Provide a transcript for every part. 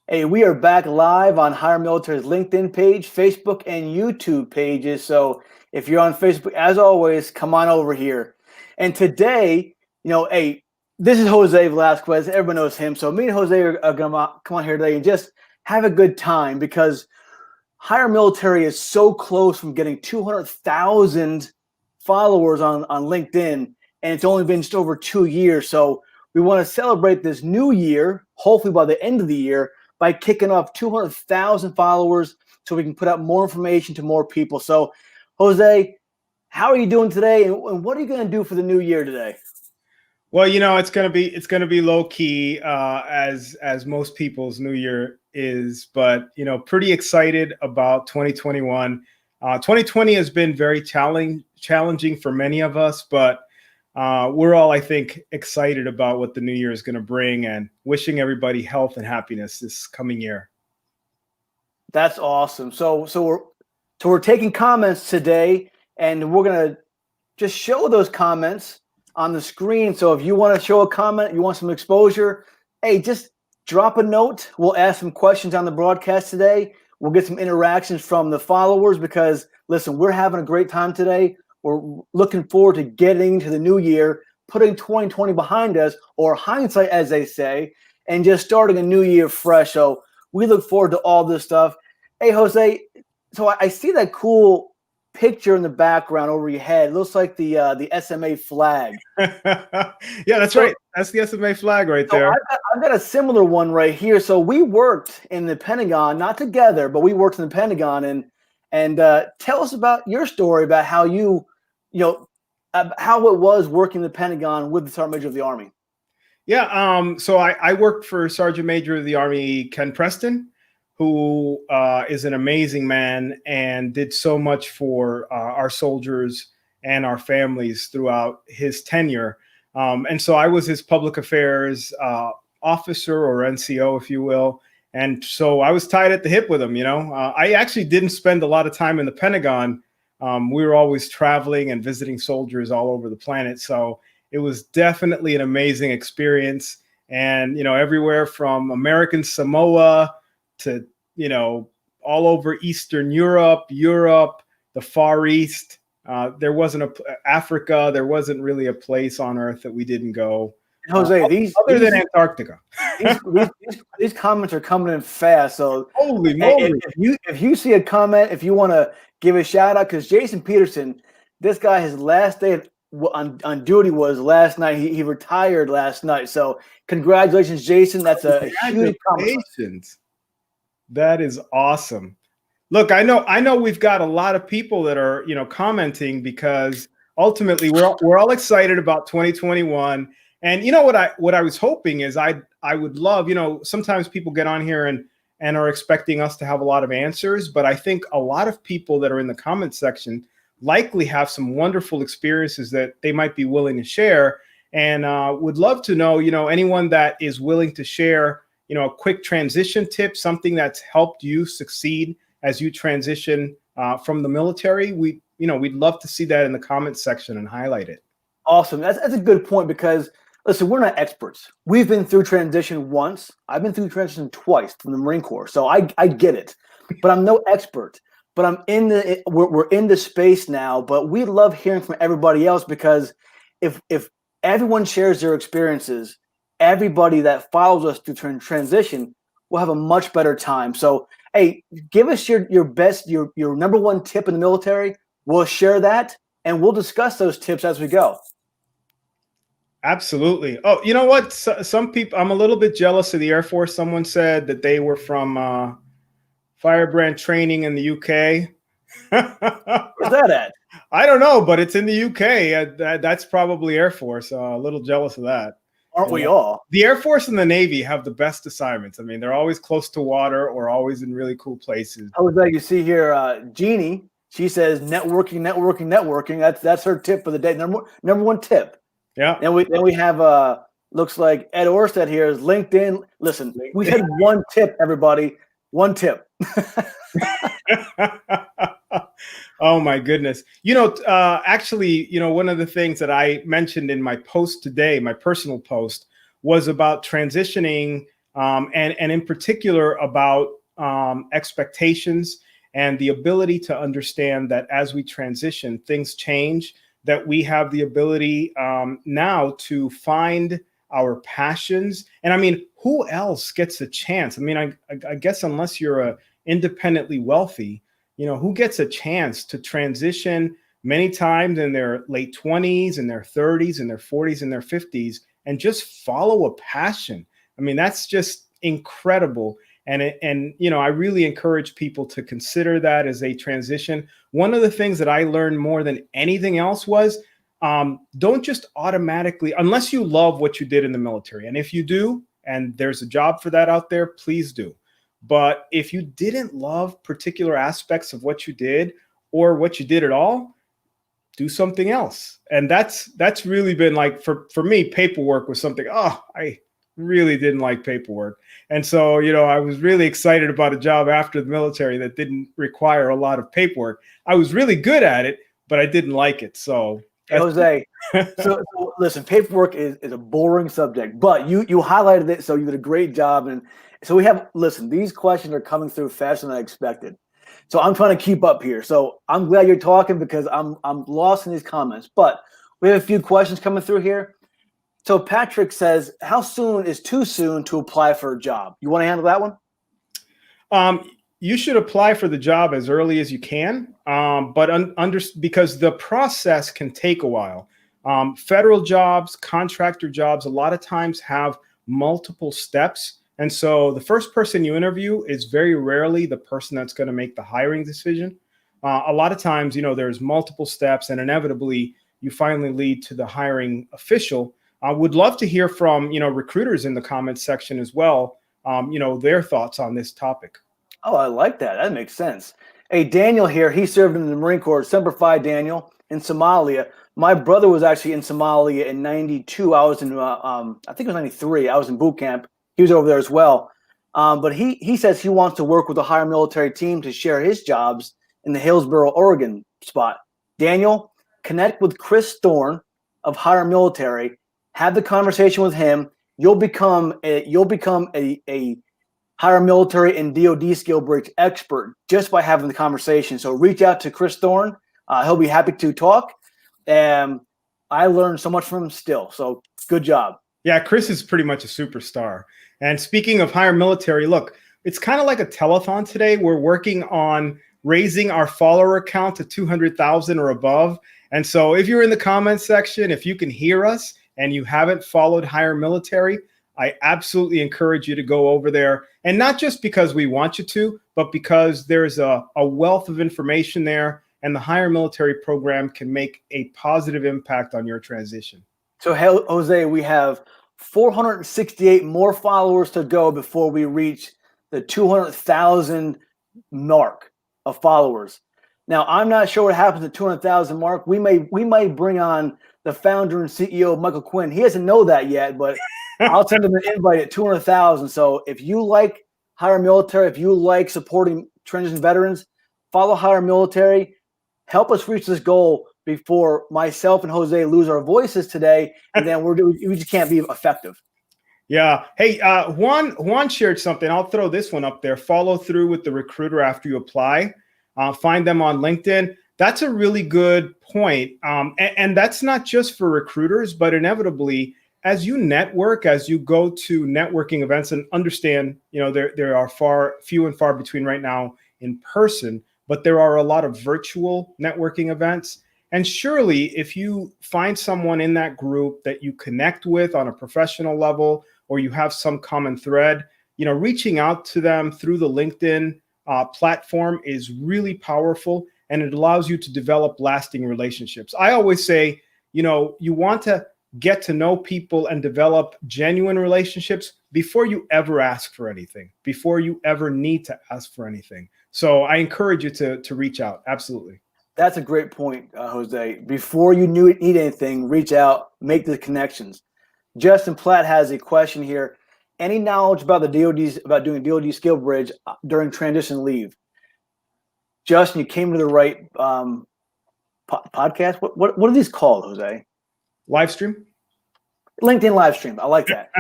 Hey, we are back live on Hire Military's LinkedIn page, Facebook, and YouTube pages. So if you're on Facebook, as always, come on over here. And today, hey, this is Jose Velazquez. Everyone knows him. So me and Jose are going to come on here today and just have a good time because Hire Military is so close from getting 200,000 followers on LinkedIn, and it's only been just over 2 years. So we want to celebrate this new year, hopefully by the end of the year, by kicking off 200,000 followers so we can put out more information to more people. So, Jose, how are you doing today, and what are you going to do for the new year today? Well, it's gonna be low key as most people's New Year is, but pretty excited about 2021. 2020 has been very challenging for many of us, but we're all, I think, excited about what the new year is going to bring, and wishing everybody health and happiness this coming year. That's awesome. So we're taking comments today, and we're gonna just show those comments on the screen. So if you want to show a comment, you want some exposure, hey, just drop a note. We'll ask some questions on the broadcast today. We'll get some interactions from the followers because, listen, we're having a great time today. We're looking forward to getting to the new year, putting 2020 behind us, or hindsight, as they say, and just starting a new year fresh. So we look forward to all this stuff. Hey, Jose, so I see that cool picture in the background over your head. It looks like the SMA flag. Yeah, that's right. That's the SMA flag right there. I've got a similar one right here. So we worked in the Pentagon, not together, but we worked in the Pentagon. And tell us about your story about how how it was working in the Pentagon with the Sergeant Major of the Army. Yeah, so I worked for Sergeant Major of the Army Ken Preston, who is an amazing man and did so much for our soldiers and our families throughout his tenure. And so I was his public affairs officer, or NCO, if you will. And so I was tied at the hip with him. I actually didn't spend a lot of time in the Pentagon. We were always traveling and visiting soldiers all over the planet. So it was definitely an amazing experience. And, everywhere from American Samoa to, all over Eastern Europe, the Far East. There wasn't Africa. There wasn't really a place on Earth that we didn't go. Jose, other than Antarctica. these comments are coming in fast. So holy moly! If you see a comment, if you want to give a shout out, because Jason Peterson, this guy, his last day on duty was last night. He retired last night. So congratulations, Jason. That's a huge compliment. That is awesome. Look, I know we've got a lot of people that are, commenting because ultimately we're all excited about 2021. And what I was hoping is I would love, sometimes people get on here and are expecting us to have a lot of answers, but I think a lot of people that are in the comment section likely have some wonderful experiences that they might be willing to share, and would love to know, anyone that is willing to share, a quick transition tip, something that's helped you succeed as you transition from the military. We'd love to see that in the comments section and highlight it. Awesome. That's a good point because, listen, we're not experts. We've been through transition once. I've been through transition twice from the Marine Corps, so I get it. But I'm no expert. But we're in the space now. But we love hearing from everybody else because if everyone shares their experiences, everybody that follows us through transition will have a much better time. So, hey, give us your best, your number one tip in the military. We'll share that, and we'll discuss those tips as we go. Absolutely. Oh, you know what? Some people, I'm a little bit jealous of the Air Force. Someone said that they were from Firebrand training in the UK. Where's that at? I don't know, but it's in the UK. That's probably Air Force. A little jealous of that. Aren't we all? The Air Force and the Navy have the best assignments. I mean, they're always close to water or always in really cool places. I was like, you see here, Jeannie, she says networking. That's her tip for the day. Number one tip. Yeah. Then we have looks like Ed Orsted here is LinkedIn. Listen, we had one tip, everybody. One tip. Oh my goodness. Actually, one of the things that I mentioned in my post today, my personal post, was about transitioning and in particular about expectations and the ability to understand that as we transition, things change, that we have the ability now to find our passions. And I mean, who else gets a chance? I mean, I guess unless you're independently wealthy, who gets a chance to transition many times in their late 20s, in their 30s, in their 40s, in their 50s, and just follow a passion. I mean, that's just incredible. And I really encourage people to consider that as they transition. One of the things that I learned more than anything else was don't just automatically, unless you love what you did in the military. And if you do, and there's a job for that out there, please do. But if you didn't love particular aspects of what you did or what you did at all, do something else. And that's really been like, for me, paperwork was something, I really didn't like paperwork. And so, I was really excited about a job after the military that didn't require a lot of paperwork. I was really good at it, but I didn't like it. So Jose, so listen, paperwork is a boring subject, but you highlighted it, so you did a great job. And so these questions are coming through faster than I expected. So I'm trying to keep up here. So I'm glad you're talking because I'm lost in these comments. But we have a few questions coming through here. So Patrick says, how soon is too soon to apply for a job? You want to handle that one? You should apply for the job as early as you can, but because the process can take a while. Federal jobs, contractor jobs, a lot of times have multiple steps. And so the first person you interview is very rarely the person that's going to make the hiring decision. A lot of times, there's multiple steps, and inevitably you finally lead to the hiring official. I would love to hear from, recruiters in the comments section as well, their thoughts on this topic. Oh, I like that. That makes sense. Hey, Daniel here, he served in the Marine Corps, Semper Fi, Daniel, in Somalia. My brother was actually in Somalia in 92. I was in, I think it was 93. I was in boot camp. He was over there as well. But he says he wants to work with a higher military team to share his jobs in the Hillsboro, Oregon spot. Daniel, connect with Chris Thorne of Higher Military. Have the conversation with him. You'll become a higher military and DoD skill bridge expert just by having the conversation. So reach out to Chris Thorne. He'll be happy to talk. And I learned so much from him still. So good job. Yeah, Chris is pretty much a superstar. And speaking of higher military, look, it's kind of like a telethon today. We're working on raising our follower count to 200,000 or above. And so if you're in the comments section, if you can hear us and you haven't followed higher military, I absolutely encourage you to go over there. And not just because we want you to, but because there's a wealth of information there, and the higher military program can make a positive impact on your transition. So, Jose, we have 468 more followers to go before we reach the 200,000 mark of followers. Now, I'm not sure what happens at 200,000 mark. We may bring on the founder and CEO, Michael Quinn. He doesn't know that yet, but I'll send him an invite at 200,000. So if you like higher military, if you like supporting transition veterans, follow higher military. Help us reach this goal before myself and Jose lose our voices today, and then we just can't be effective. Yeah. Hey, Juan shared something. I'll throw this one up there. Follow through with the recruiter after you apply. Find them on LinkedIn. That's a really good point. And that's not just for recruiters, but inevitably, as you network, as you go to networking events, and understand, there are few and far between right now in person, but there are a lot of virtual networking events. And surely if you find someone in that group that you connect with on a professional level, or you have some common thread, reaching out to them through the LinkedIn platform is really powerful, and it allows you to develop lasting relationships. I always say, you want to get to know people and develop genuine relationships before you ever ask for anything, before you ever need to ask for anything. So I encourage you to reach out. Absolutely. That's a great point, Jose. Before you need anything, reach out, make the connections. Justin Platt has a question here. Any knowledge about about doing DoD skill bridge during transition leave? Justin, you came to the right podcast. What are these called, Jose? Live stream. LinkedIn live stream. I like that.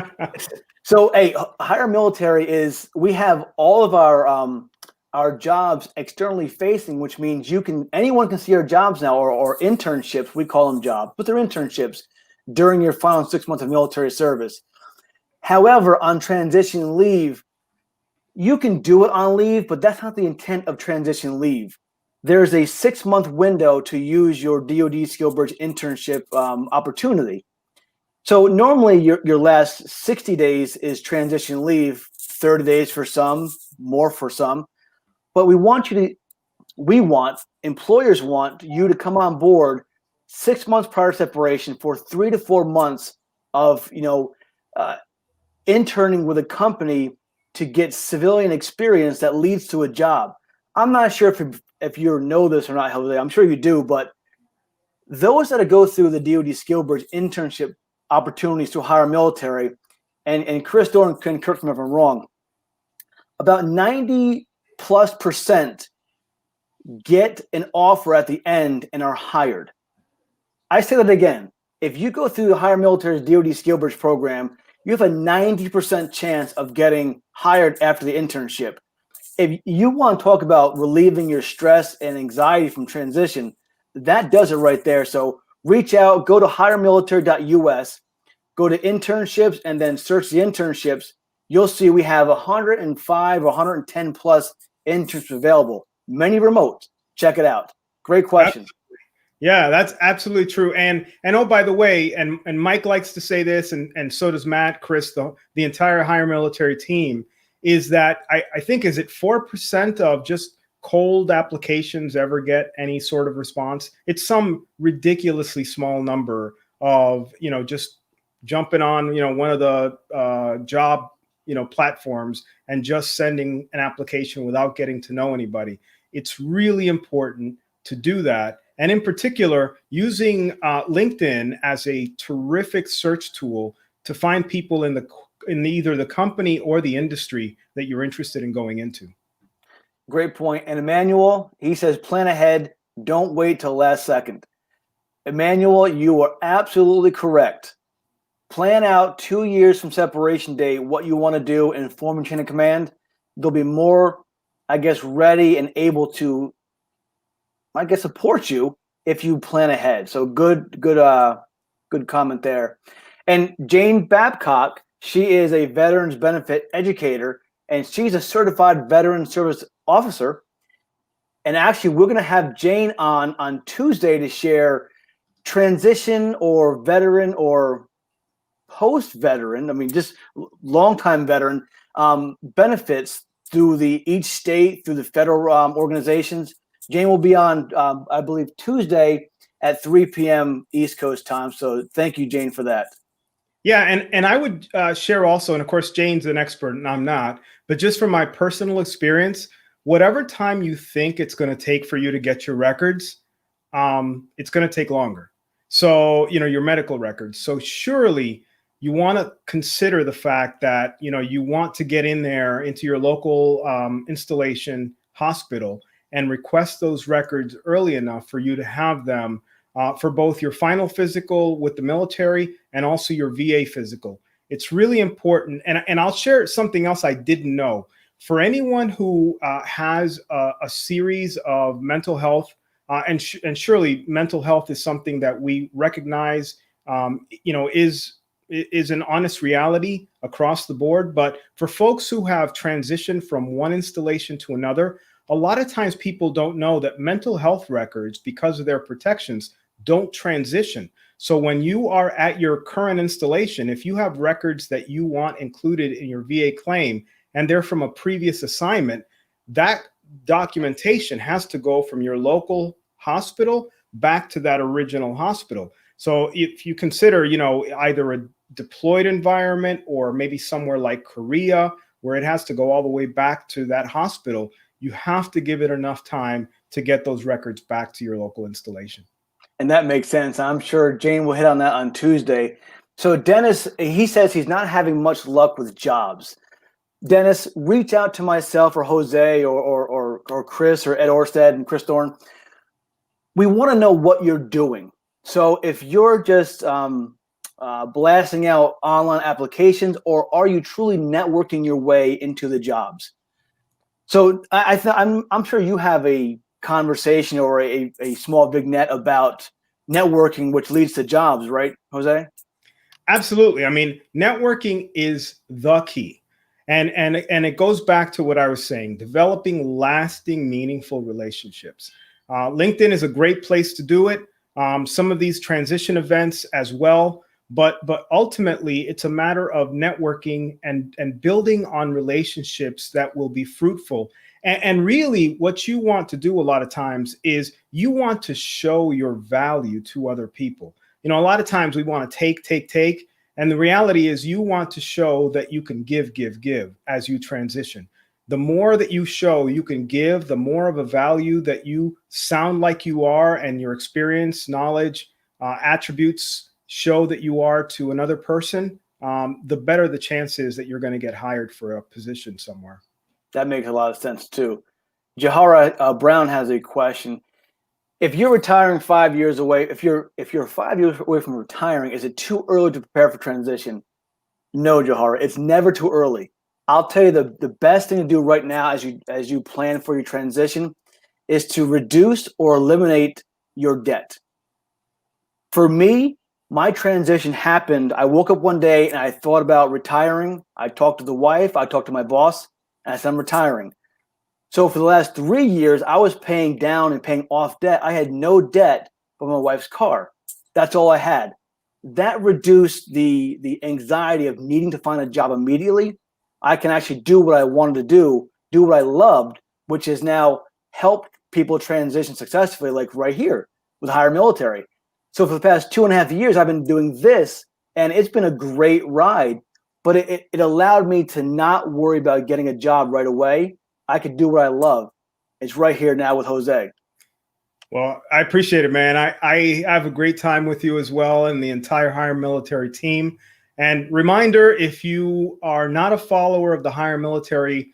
So, hey, Hire Military is, we have all of our jobs externally facing, which means anyone can see our jobs now, or internships. We call them jobs, but they're internships during your final 6 months of military service. However, on transition leave, you can do it on leave, but that's not the intent of transition leave. There's a 6-month window to use your DoD SkillBridge internship opportunity. So normally your last 60 days is transition leave, 30 days for some, more for some. But employers want you to come on board 6 months prior to separation for 3 to 4 months of, interning with a company to get civilian experience that leads to a job. I'm not sure if you know this or not, Jose. I'm sure you do, but those that go through the DoD SkillBridge internship opportunities to Hire Military, and Chris Dorn can correct me if I'm wrong, about 90+% get an offer at the end and are hired. I say that again. If you go through the Hire Military's DoD SkillBridge program, you have a 90% chance of getting hired after the internship. If you want to talk about relieving your stress and anxiety from transition, that does it right there. So reach out, go to hiremilitary.us, go to internships, and then search the internships. You'll see we have 105 or 110 plus internships available, many remote. Check it out. Great question. Yeah, that's absolutely true. And oh, by the way, and Mike likes to say this, and so does Matt, Chris, the entire Hire Military team, is that I think, is it 4% of just cold applications ever get any sort of response? It's some ridiculously small number of, just jumping on, one of the job, platforms and just sending an application without getting to know anybody. It's really important to do that. And in particular, using LinkedIn as a terrific search tool to find people in either the company or the industry that you're interested in going into. Great point. And Emmanuel, he says, plan ahead. Don't wait till last second. Emmanuel, you are absolutely correct. Plan out 2 years from separation date what you want to do and form a chain of command. They'll be more, ready and able to, support you if you plan ahead. So good comment there. And Jane Babcock, she is a veterans benefit educator, and she's a certified veteran service officer. And actually, we're going to have Jane on Tuesday to share transition or veteran or post-veteran, just longtime veteran benefits through each state, through the federal organizations. Jane will be on, I believe, Tuesday at 3 p.m. East Coast time. So thank you, Jane, for that. Yeah, and I would share also, and of course, Jane's an expert and I'm not, but just from my personal experience, whatever time you think it's going to take for you to get your records, it's going to take longer. So, your medical records. So surely you want to consider the fact that, you want to get in there into your local installation hospital and request those records early enough for you to have them for both your final physical with the military and also your VA physical. It's really important. And I'll share something else I didn't know. For anyone who has a series of mental health, and surely mental health is something that we recognize, is an honest reality across the board. But for folks who have transitioned from one installation to another, a lot of times people don't know that mental health records, because of their protections, don't transition. So when you are at your current installation, if you have records that you want included in your VA claim and they're from a previous assignment, that documentation has to go from your local hospital back to that original hospital. So if you consider, either a deployed environment or maybe somewhere like Korea, where it has to go all the way back to that hospital, you have to give it enough time to get those records back to your local installation. And that makes sense. I'm sure Jane will hit on that on Tuesday. So Dennis, he says he's not having much luck with jobs. Dennis, reach out to myself or Jose or Chris or Ed Orsted and Chris Thorne. We want to know what you're doing. So if you're just blasting out online applications, or are you truly networking your way into the jobs? So I'm sure you have a conversation or a small vignette about networking, which leads to jobs, right, Jose? Absolutely. I mean, networking is the key. And it goes back to what I was saying, developing lasting, meaningful relationships. LinkedIn is a great place to do it. Some of these transition events as well. But ultimately, it's a matter of networking and building on relationships that will be fruitful. And really, what you want to do a lot of times is you want to show your value to other people. You know, a lot of times we want to take. And the reality is you want to show that you can give as you transition. The more that you show you can give, the more of a value that you sound like you are, and your experience, knowledge, attributes show that you are to another person, the better the chance is that you're going to get hired for a position somewhere. That makes a lot of sense too. Jahara Brown has a question. If you're retiring 5 years away, if you're 5 years away from retiring, is it too early to prepare for transition? No, Jahara, it's never too early. I'll tell you the best thing to do right now as you plan for your transition is to reduce or eliminate your debt. For me, my transition happened. I woke up one day and I thought about retiring. I talked to the wife, I talked to my boss, and I said I'm retiring. So for the last 3 years, I was paying down and paying off debt. I had no debt but my wife's car. That's all I had. That reduced the anxiety of needing to find a job immediately. I can actually do what I wanted to do what I loved, which is now help people transition successfully, like right here with Hire Military. So for the past 2.5 years, I've been doing this, and it's been a great ride. But it allowed me to not worry about getting a job right away. I could do what I love. It's right here now with Jose. Well, I appreciate it, man. I have a great time with you as well, and the entire Hire Military team. And reminder, if you are not a follower of the Hire Military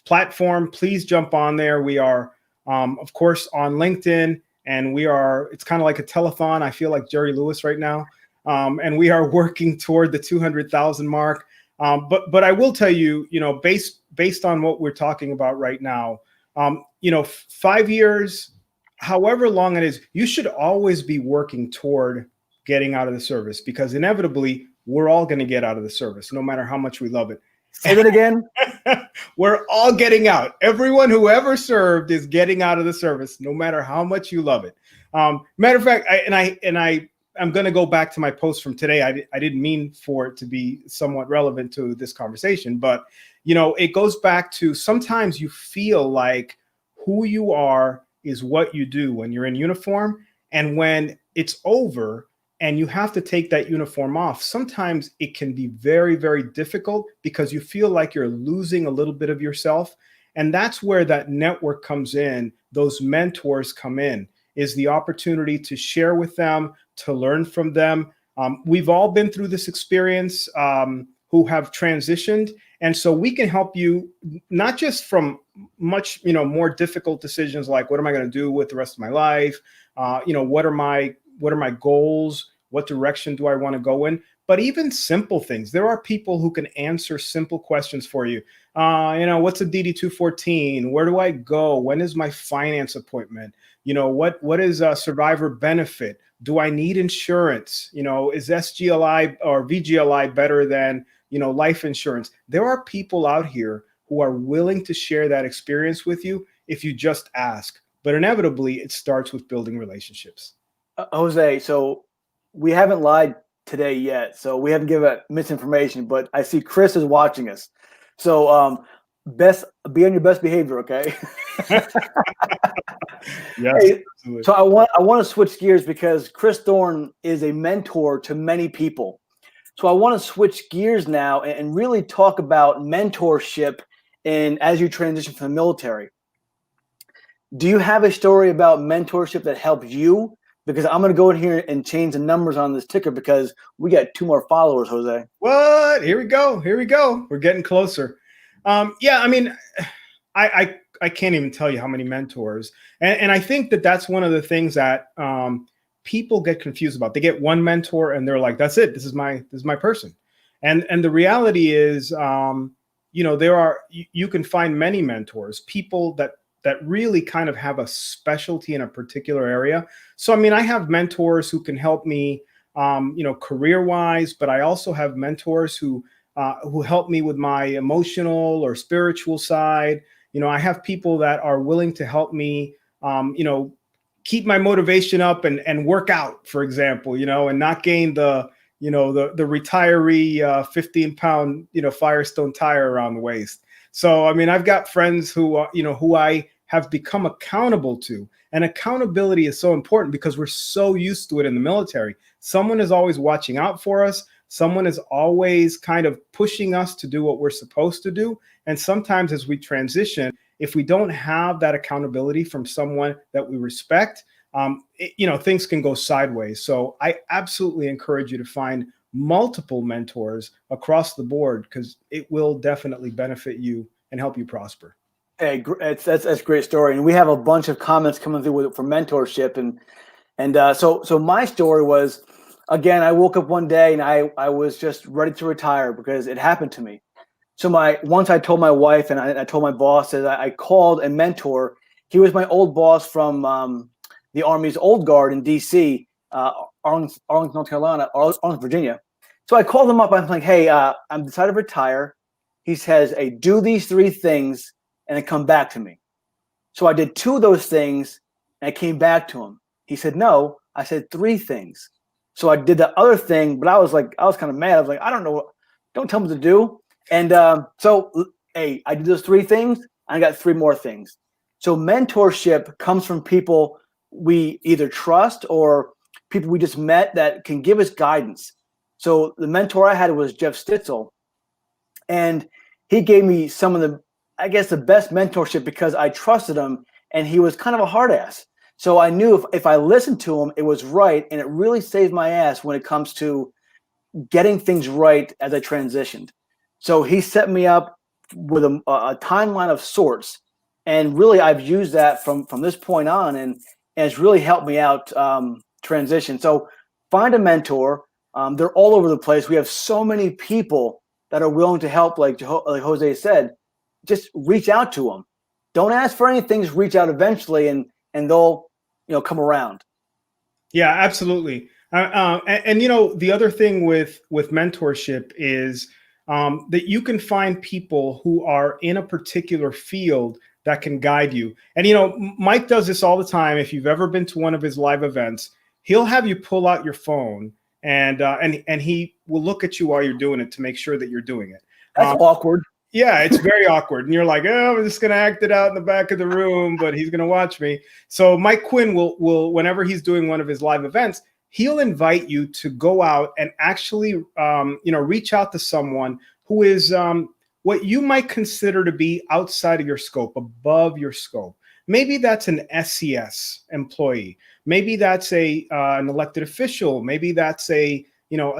platform, please jump on there. We are, of course, on LinkedIn, and it's kind of like a telethon. I feel like Jerry Lewis right now. And we are working toward the 200,000 mark. But I will tell you, based on what we're talking about right now, 5 years, however long it is, you should always be working toward getting out of the service, because inevitably we're all going to get out of the service, no matter how much we love it. Say that again. We're all getting out. Everyone who ever served is getting out of the service, no matter how much you love it. Matter of fact, I'm going to go back to my post from today. I didn't mean for it to be somewhat relevant to this conversation, but it goes back to sometimes you feel like who you are is what you do when you're in uniform, and when it's over and you have to take that uniform off, sometimes it can be very, very difficult because you feel like you're losing a little bit of yourself. And that's where that network comes in. Those mentors come in, is the opportunity to share with them, to learn from them. We've all been through this experience who have transitioned. And so we can help you, not just from much, more difficult decisions like, what am I going to do with the rest of my life? What are my goals? What direction do I want to go in? But even simple things. There are people who can answer simple questions for you. What's a DD-214? Where do I go? When is my finance appointment? What is a survivor benefit? Do I need insurance? Is SGLI or VGLI better than, life insurance? There are people out here who are willing to share that experience with you if you just ask. But inevitably, it starts with building relationships. Jose, so we haven't lied today yet, so we haven't given misinformation, but I see Chris is watching us. So be on your best behavior, okay? Yes. Hey, so I want to switch gears because Chris Thorne is a mentor to many people. So I want to switch gears now and really talk about mentorship and as you transition from the military. Do you have a story about mentorship that helped you? Because I'm going to go in here and change the numbers on this ticker because we got 2 more followers, Jose. What? Here we go. We're getting closer. I mean, I can't even tell you how many mentors. And I think that that's one of the things that people get confused about. They get one mentor and they're like, that's it. This is my person. And the reality is, you can find many mentors, people that really kind of have a specialty in a particular area. So, I mean, I have mentors who can help me, career wise, but I also have mentors who help me with my emotional or spiritual side. I have people that are willing to help me, keep my motivation up and work out, for example, and not gain the retiree 15-pound, Firestone tire around the waist. So, I mean, I've got friends who I have become accountable to. And accountability is so important because we're so used to it in the military. Someone is always watching out for us. Someone is always kind of pushing us to do what we're supposed to do. And sometimes as we transition, if we don't have that accountability from someone that we respect, things can go sideways. So I absolutely encourage you to find multiple mentors across the board because it will definitely benefit you and help you prosper. Hey, that's a great story, and we have a bunch of comments coming through for mentorship, and so my story was, again, I woke up one day and I was just ready to retire because it happened to me. So once I told my wife and I told my boss that I called a mentor. He was my old boss from the Army's Old Guard in D.C., Arlington, North Carolina, Arlington, Virginia. So I called him up. I'm like, hey, I'm decided to retire. He says, hey, do these 3 things and then come back to me. So I did 2 of those things and I came back to him. He said, no, I said 3 things. So I did the other thing, but I was kind of mad. I was like, I don't know. Don't tell me what to do. And so, hey, I did those 3 things. And I got 3 more things. So mentorship comes from people we either trust or people we just met that can give us guidance. So the mentor I had was Jeff Stitzel. And he gave me some of the best mentorship because I trusted him and he was kind of a hard ass. So I knew if I listened to him, it was right. And it really saved my ass when it comes to getting things right as I transitioned. So he set me up with a timeline of sorts. And really, I've used that from this point on, and it's really helped me out transition. So find a mentor. They're all over the place. We have so many people that are willing to help, like Jose said. Just reach out to them. Don't ask for anything. Just reach out eventually, and they'll come around. Yeah, absolutely. And the other thing with mentorship is that you can find people who are in a particular field that can guide you. And Mike does this all the time. If you've ever been to one of his live events, he'll have you pull out your phone and he will look at you while you're doing it to make sure that you're doing it. That's awkward. Yeah, it's very awkward. And you're like, oh, I'm just going to act it out in the back of the room, but he's going to watch me. So Mike Quinn will, whenever he's doing one of his live events, he'll invite you to go out and actually, reach out to someone who is what you might consider to be outside of your scope, above your scope. Maybe that's an SCS employee. Maybe that's an elected official. Maybe that's a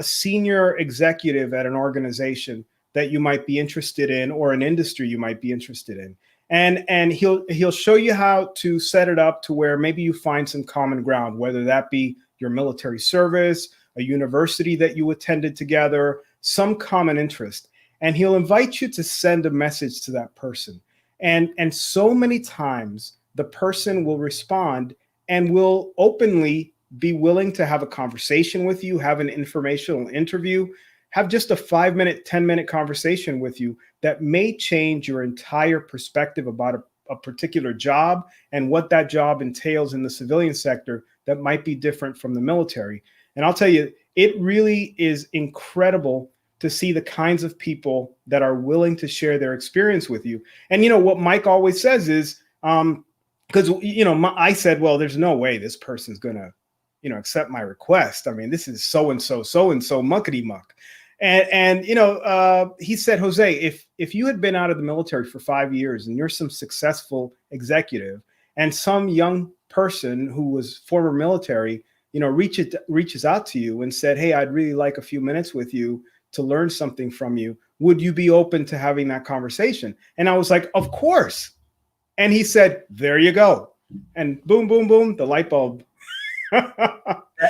senior executive at an organization that you might be interested in, or an industry you might be interested in. And he'll show you how to set it up to where maybe you find some common ground, whether that be your military service, a university that you attended together, some common interest. And he'll invite you to send a message to that person. And so many times the person will respond and will openly be willing to have a conversation with you, have an informational interview, have just a 5-minute, 10-minute conversation with you that may change your entire perspective about a particular job and what that job entails in the civilian sector that might be different from the military. And I'll tell you, it really is incredible to see the kinds of people that are willing to share their experience with you. And what Mike always says is, because I said, well, there's no way this person's gonna accept my request. I mean, this is so and so muckety muck. And he said, Jose, if you had been out of the military for 5 years and you're some successful executive, and some young person who was former military, reaches out to you and said, hey, I'd really like a few minutes with you to learn something from you, would you be open to having that conversation? And I was like, of course. And he said, there you go. And boom, boom, boom, the light bulb.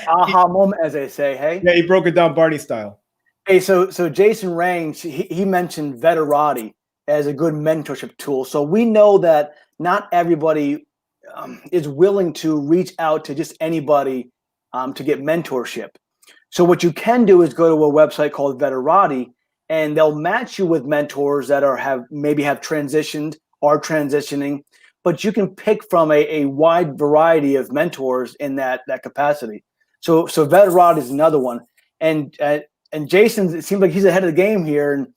Aha moment, as they say. Hey, Yeah, he broke it down Barney style. hey. So Jason Range, he mentioned Veterati as a good mentorship tool. So we know that not everybody is willing to reach out to just anybody to get mentorship. So what you can do is go to a website called Veterati, and they'll match you with mentors that have transitioned, are transitioning, but you can pick from a wide variety of mentors in that capacity. So Veterati is another one, and and Jason, it seems like he's ahead of the game here, and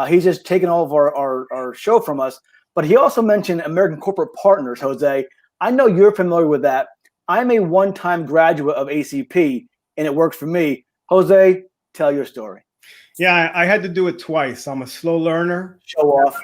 he's just taking all of our show from us. But he also mentioned American Corporate Partners, Jose. I know you're familiar with that. I'm a one-time graduate of ACP, and it works for me. Jose, tell your story. Yeah, I had to do it twice. I'm a slow learner. Show off.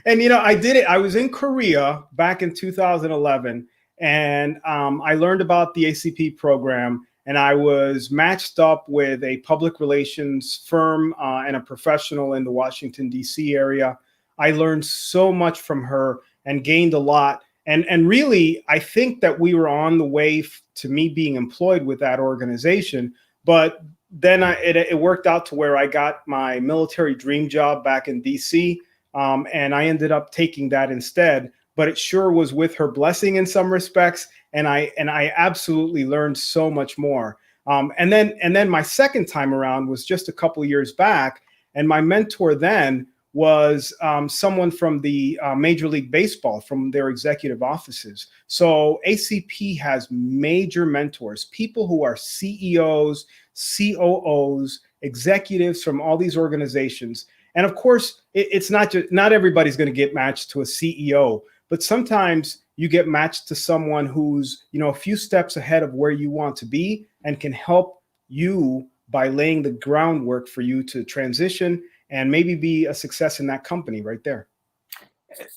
And I did it. I was in Korea back in 2011, and I learned about the ACP program, and I was matched up with a public relations firm and a professional in the Washington, D.C. area. I learned so much from her and gained a lot. And really, I think that we were on the way to me being employed with that organization. But then it worked out to where I got my military dream job back in DC, and I ended up taking that instead. But it sure was with her blessing in some respects, and I absolutely learned so much more. And then my second time around was just a couple of years back, and my mentor then was someone from the Major League Baseball, from their executive offices. So ACP has major mentors, people who are CEOs, COOs, executives from all these organizations. And of course, it's not everybody's going to get matched to a CEO, but sometimes you get matched to someone who's, a few steps ahead of where you want to be and can help you by laying the groundwork for you to transition and maybe be a success in that company right there.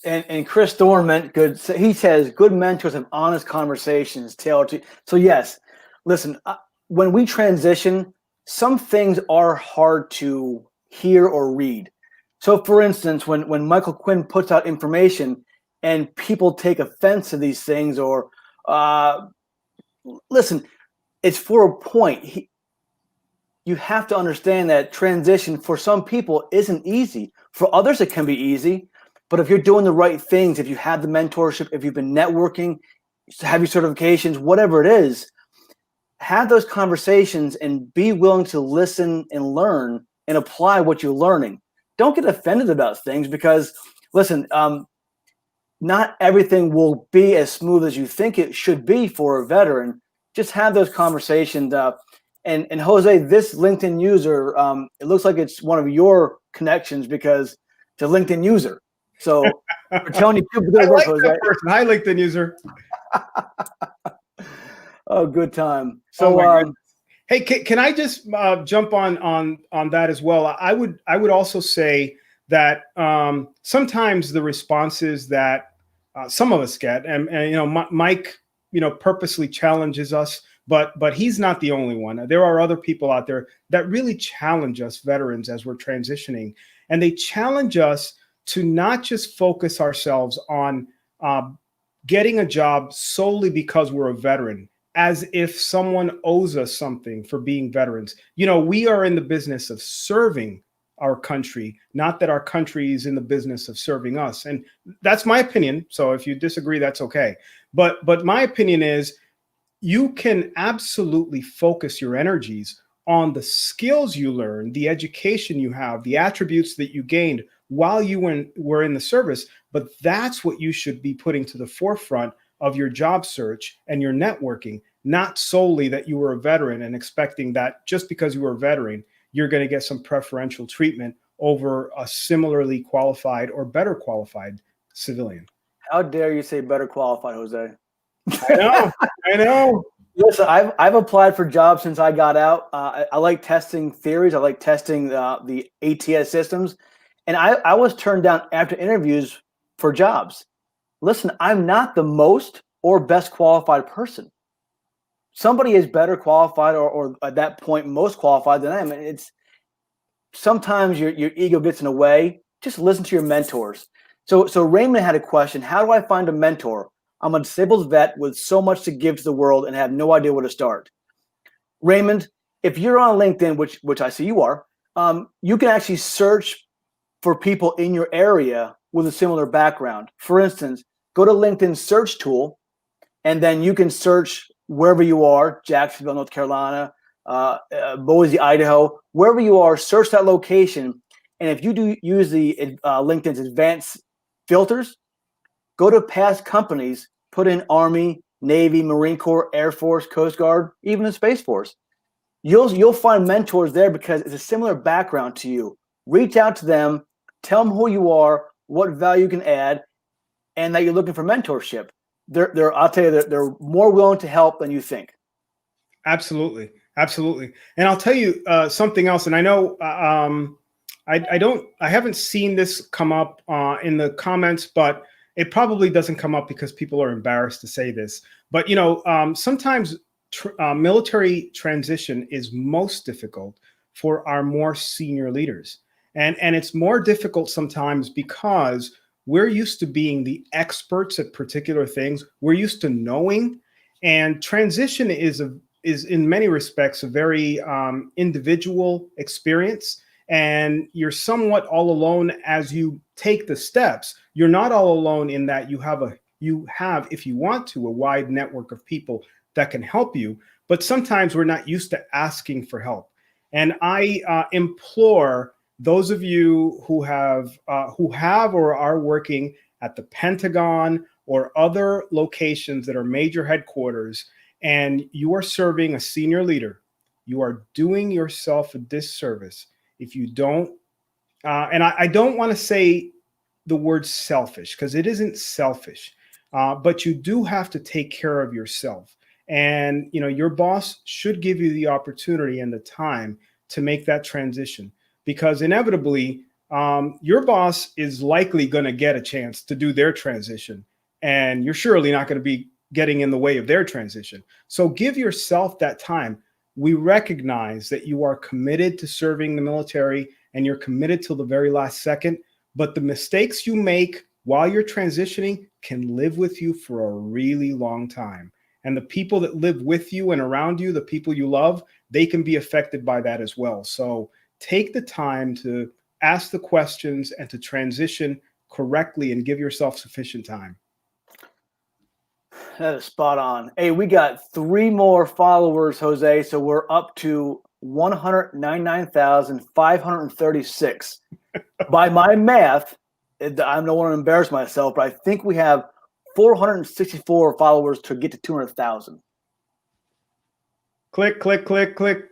And Chris Dorman, he says, good mentors have honest conversations tailored to. So yes, listen, when we transition, some things are hard to hear or read. So for instance, when Michael Quinn puts out information and people take offense to these things, or listen, it's for a point. You have to understand that transition for some people isn't easy. For others, it can be easy. But if you're doing the right things, if you have the mentorship, if you've been networking, have your certifications, whatever it is, have those conversations and be willing to listen and learn and apply what you're learning. Don't get offended about things because, listen, not everything will be as smooth as you think it should be for a veteran. Just have those conversations. And Jose, this LinkedIn user, it looks like it's one of your connections because it's a LinkedIn user. So we're telling you, good work, Jose. Hi, LinkedIn user. Oh, good time. So, hey, can I just jump on that as well? I would also say that sometimes the responses that some of us get, and Mike, purposely challenges us. But he's not the only one. There are other people out there that really challenge us veterans as we're transitioning. And they challenge us to not just focus ourselves on getting a job solely because we're a veteran, as if someone owes us something for being veterans. We are in the business of serving our country, not that our country is in the business of serving us. And that's my opinion. So if you disagree, that's okay. But my opinion is, you can absolutely focus your energies on the skills you learned, the education you have, the attributes that you gained while you were in the service. But that's what you should be putting to the forefront of your job search and your networking, not solely that you were a veteran and expecting that just because you were a veteran, you're going to get some preferential treatment over a similarly qualified or better qualified civilian. How dare you say better qualified, Jose? I know. Listen, I've applied for jobs since I got out. I like testing theories. I like testing the ATS systems. And I was turned down after interviews for jobs. Listen, I'm not the most or best qualified person. Somebody is better qualified or at that point most qualified than I am. And it's sometimes your ego gets in the way. Just listen to your mentors. So Raymond had a question. How do I find a mentor? I'm a disabled vet with so much to give to the world and have no idea where to start. Raymond, if you're on LinkedIn, which I see you are, you can actually search for people in your area with a similar background. For instance, go to LinkedIn search tool, and then you can search wherever you are, Jacksonville, North Carolina, Boise, Idaho, wherever you are, search that location. And if you do use the LinkedIn's advanced filters, go to past companies, put in Army, Navy, Marine Corps, Air Force, Coast Guard, even the Space Force. You'll find mentors there because it's a similar background to you. Reach out to them, tell them who you are, what value you can add, and that you're looking for mentorship. I'll tell you, they're more willing to help than you think. Absolutely, absolutely. And I'll tell you something else. And I know I haven't seen this come up in the comments, but it probably doesn't come up because people are embarrassed to say this. But sometimes military transition is most difficult for our more senior leaders, and it's more difficult sometimes because we're used to being the experts at particular things. We're used to knowing, and transition is in many respects a very individual experience. And you're somewhat all alone as you take the steps. You're not all alone in that you have, if you want to, a wide network of people that can help you. But sometimes we're not used to asking for help. And I implore those of you who have or are working at the Pentagon or other locations that are major headquarters, and you are serving a senior leader, you are doing yourself a disservice if you don't. And I don't want to say the word selfish, because it isn't selfish, but you do have to take care of yourself. And your boss should give you the opportunity and the time to make that transition, because inevitably your boss is likely going to get a chance to do their transition, and you're surely not going to be getting in the way of their transition. So give yourself that time. We recognize that you are committed to serving the military and you're committed till the very last second, but the mistakes you make while you're transitioning can live with you for a really long time. And the people that live with you and around you, the people you love, they can be affected by that as well. So take the time to ask the questions and to transition correctly and give yourself sufficient time. That is spot on. Hey, we got 3 more followers, Jose. So we're up to 199,536. By my math, I don't want to embarrass myself, but I think we have 464 followers to get to 200,000. Click, click, click, click.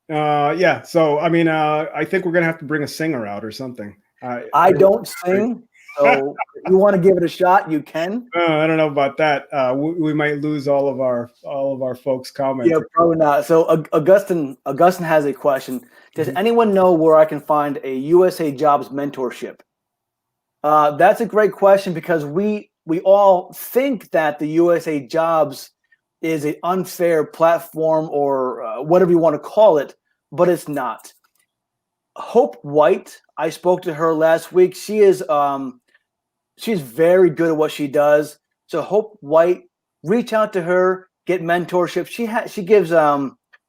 Yeah. So, I mean, I think we're going to have to bring a singer out or something. I don't sing. So if you want to give it a shot, you can. I don't know about that. We might lose all of our folks commenting. Yeah, probably not. So Augustine has a question. Does anyone know where I can find a USA Jobs mentorship? That's a great question, because we all think that the USA Jobs is an unfair platform or whatever you want to call it, but it's not. Hope White, I spoke to her last week. She's very good at what she does. So Hope White, reach out to her, get mentorship. She gives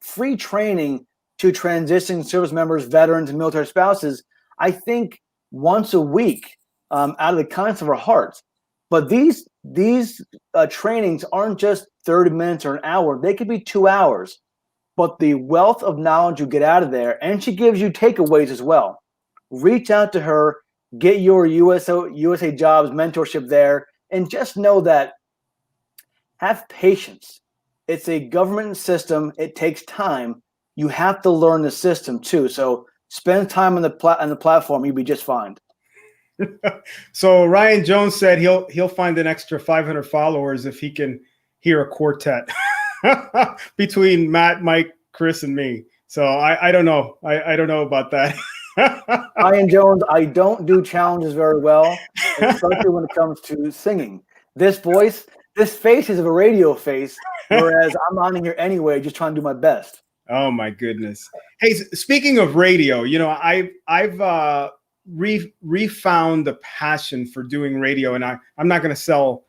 free training to transitioning service members, veterans, and military spouses, I think once a week, out of the kindness of her heart. But these trainings aren't just 30 minutes or an hour. They could be 2 hours. But the wealth of knowledge you get out of there, and she gives you takeaways as well. Reach out to her, get your USA Jobs mentorship there, and just know that have patience. It's a government system. It takes time. You have to learn the system too. So spend time on the platform. You'll be just fine. So Ryan Jones said he'll find an extra 500 followers if he can hear a quartet between Matt, Mike, Chris, and me. So I don't know. I don't know about that. Ryan Jones, I don't do challenges very well, especially when it comes to singing. This voice, this face is a radio face, whereas I'm on here anyway, just trying to do my best. Oh my goodness. Hey, speaking of radio, I've refound the passion for doing radio, and I'm not going to sell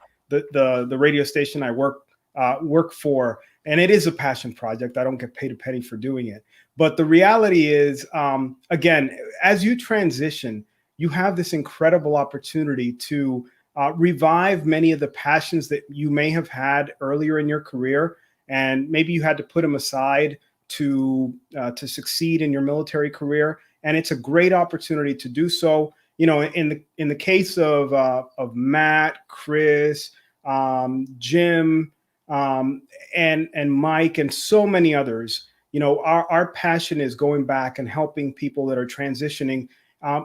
the radio station I work for, and it is a passion project. I don't get paid a penny for doing it. But the reality is, again, as you transition, you have this incredible opportunity to revive many of the passions that you may have had earlier in your career, and maybe you had to put them aside to succeed in your military career. And it's a great opportunity to do so. You know, in the case of Matt, Chris, Jim, and Mike, and so many others, you know, our passion is going back and helping people that are transitioning.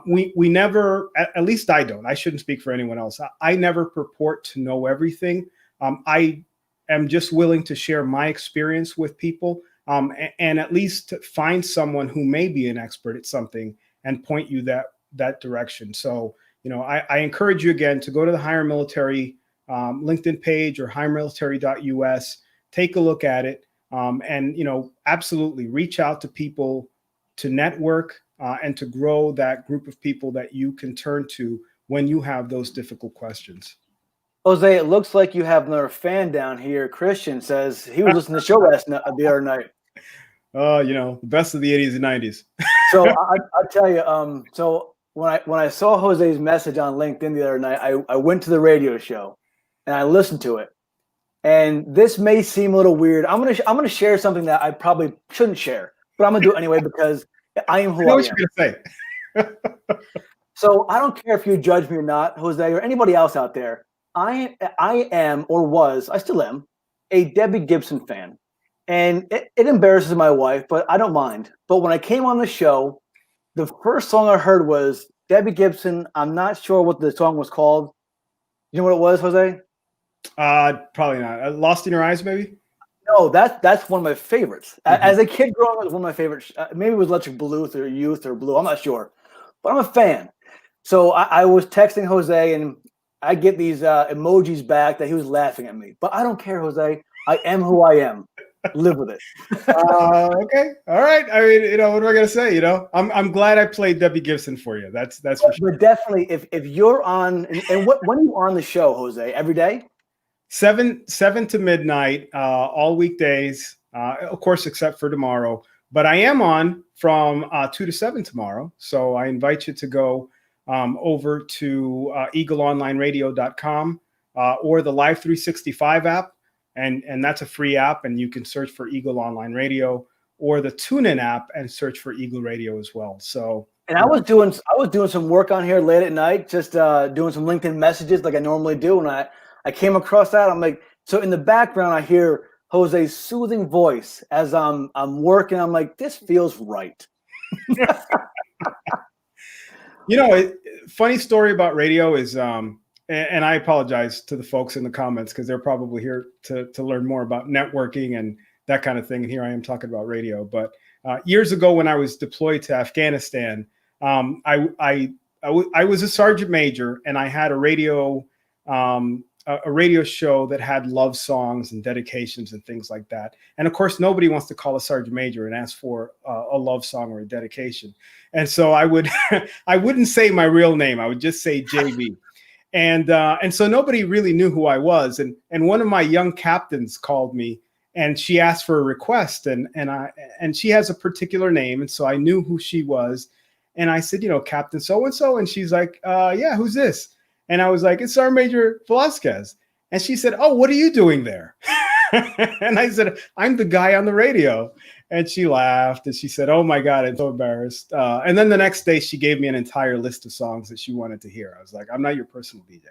We never, at least I don't. I shouldn't speak for anyone else. I never purport to know everything. I am just willing to share my experience with people, and at least find someone who may be an expert at something and point you that direction. So, you know, I encourage you again to go to the Hire Military LinkedIn page or hiremilitary.us, take a look at it, and, you know, absolutely reach out to people to network and to grow that group of people that you can turn to when you have those difficult questions. Jose, it looks like you have another fan down here. Christian says he was listening to the show the other night. You know, the best of the 80s and 90s. So I'll tell you, so when I saw Jose's message on LinkedIn the other night, I went to the radio show and I listened to it. And this may seem a little weird. I'm gonna share something that I probably shouldn't share, but I'm gonna do it anyway because I am who I am. What you're gonna say. So I don't care if you judge me or not, Jose, or anybody else out there. I am, or was, I still am, a Debbie Gibson fan. And it embarrasses my wife, but I don't mind. But when I came on the show, the first song I heard was Debbie Gibson. I'm not sure what the song was called. You know what it was, Jose? Probably not. Lost in Your Eyes, maybe? No, that's one of my favorites. Mm-hmm. As a kid growing up, it was one of my favorites. Maybe it was Electric Blue or Youth or Blue. I'm not sure. But I'm a fan. So I was texting Jose, and I get these emojis back that he was laughing at me. But I don't care, Jose. I am who I am. Live with it. Okay. All right. I mean, you know, what am I going to say? You know, I'm glad I played Debbie Gibson for you. That's for sure. But definitely, if you're on, and when are you on the show, Jose? Every day? 7 to midnight, all weekdays, of course, except for tomorrow. But I am on from 2 to 7 tomorrow. So I invite you to go over to eagleonlineradio.com or the Live 365 app. And that's a free app, and you can search for Eagle Online Radio, or the TuneIn app and search for Eagle Radio as well. So, and I was doing some work on here late at night, just doing some LinkedIn messages like I normally do, and I came across that. I'm like, so in the background I hear Jose's soothing voice as I'm working. I'm like, this feels right. You know, funny story about radio is, and I apologize to the folks in the comments because they're probably here to learn more about networking and that kind of thing. And here I am talking about radio. But years ago, when I was deployed to Afghanistan, I was a sergeant major, and I had a radio show that had love songs and dedications and things like that. And of course, nobody wants to call a sergeant major and ask for a love song or a dedication. And so I wouldn't say my real name. I would just say JB. And so nobody really knew who I was. And one of my young captains called me, and she asked for a request, and she has a particular name. And so I knew who she was. And I said, you know, Captain so-and-so. And she's like, yeah, who's this? And I was like, it's Sergeant Major Velazquez. And she said, oh, what are you doing there? And I said, I'm the guy on the radio. And she laughed, and she said, oh my God, I'm so embarrassed. And then the next day she gave me an entire list of songs that she wanted to hear. I was like, I'm not your personal DJ.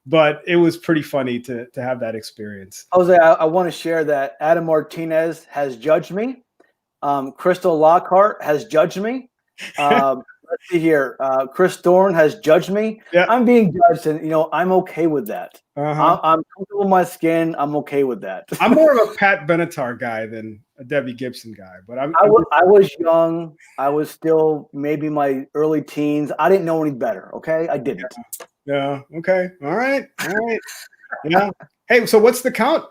But it was pretty funny to have that experience. Jose, I want to share that Adam Martinez has judged me. Crystal Lockhart has judged me. Let's see here. Chris Thorne has judged me. Yeah. I'm being judged, and you know, I'm okay with that. I'm comfortable with my skin. I'm okay with that. I'm more of a Pat Benatar guy than a Debbie Gibson guy. But I was young. I was still maybe my early teens. I didn't know any better. Okay, I didn't. Yeah. Okay. All right. Yeah. Hey, so what's the count?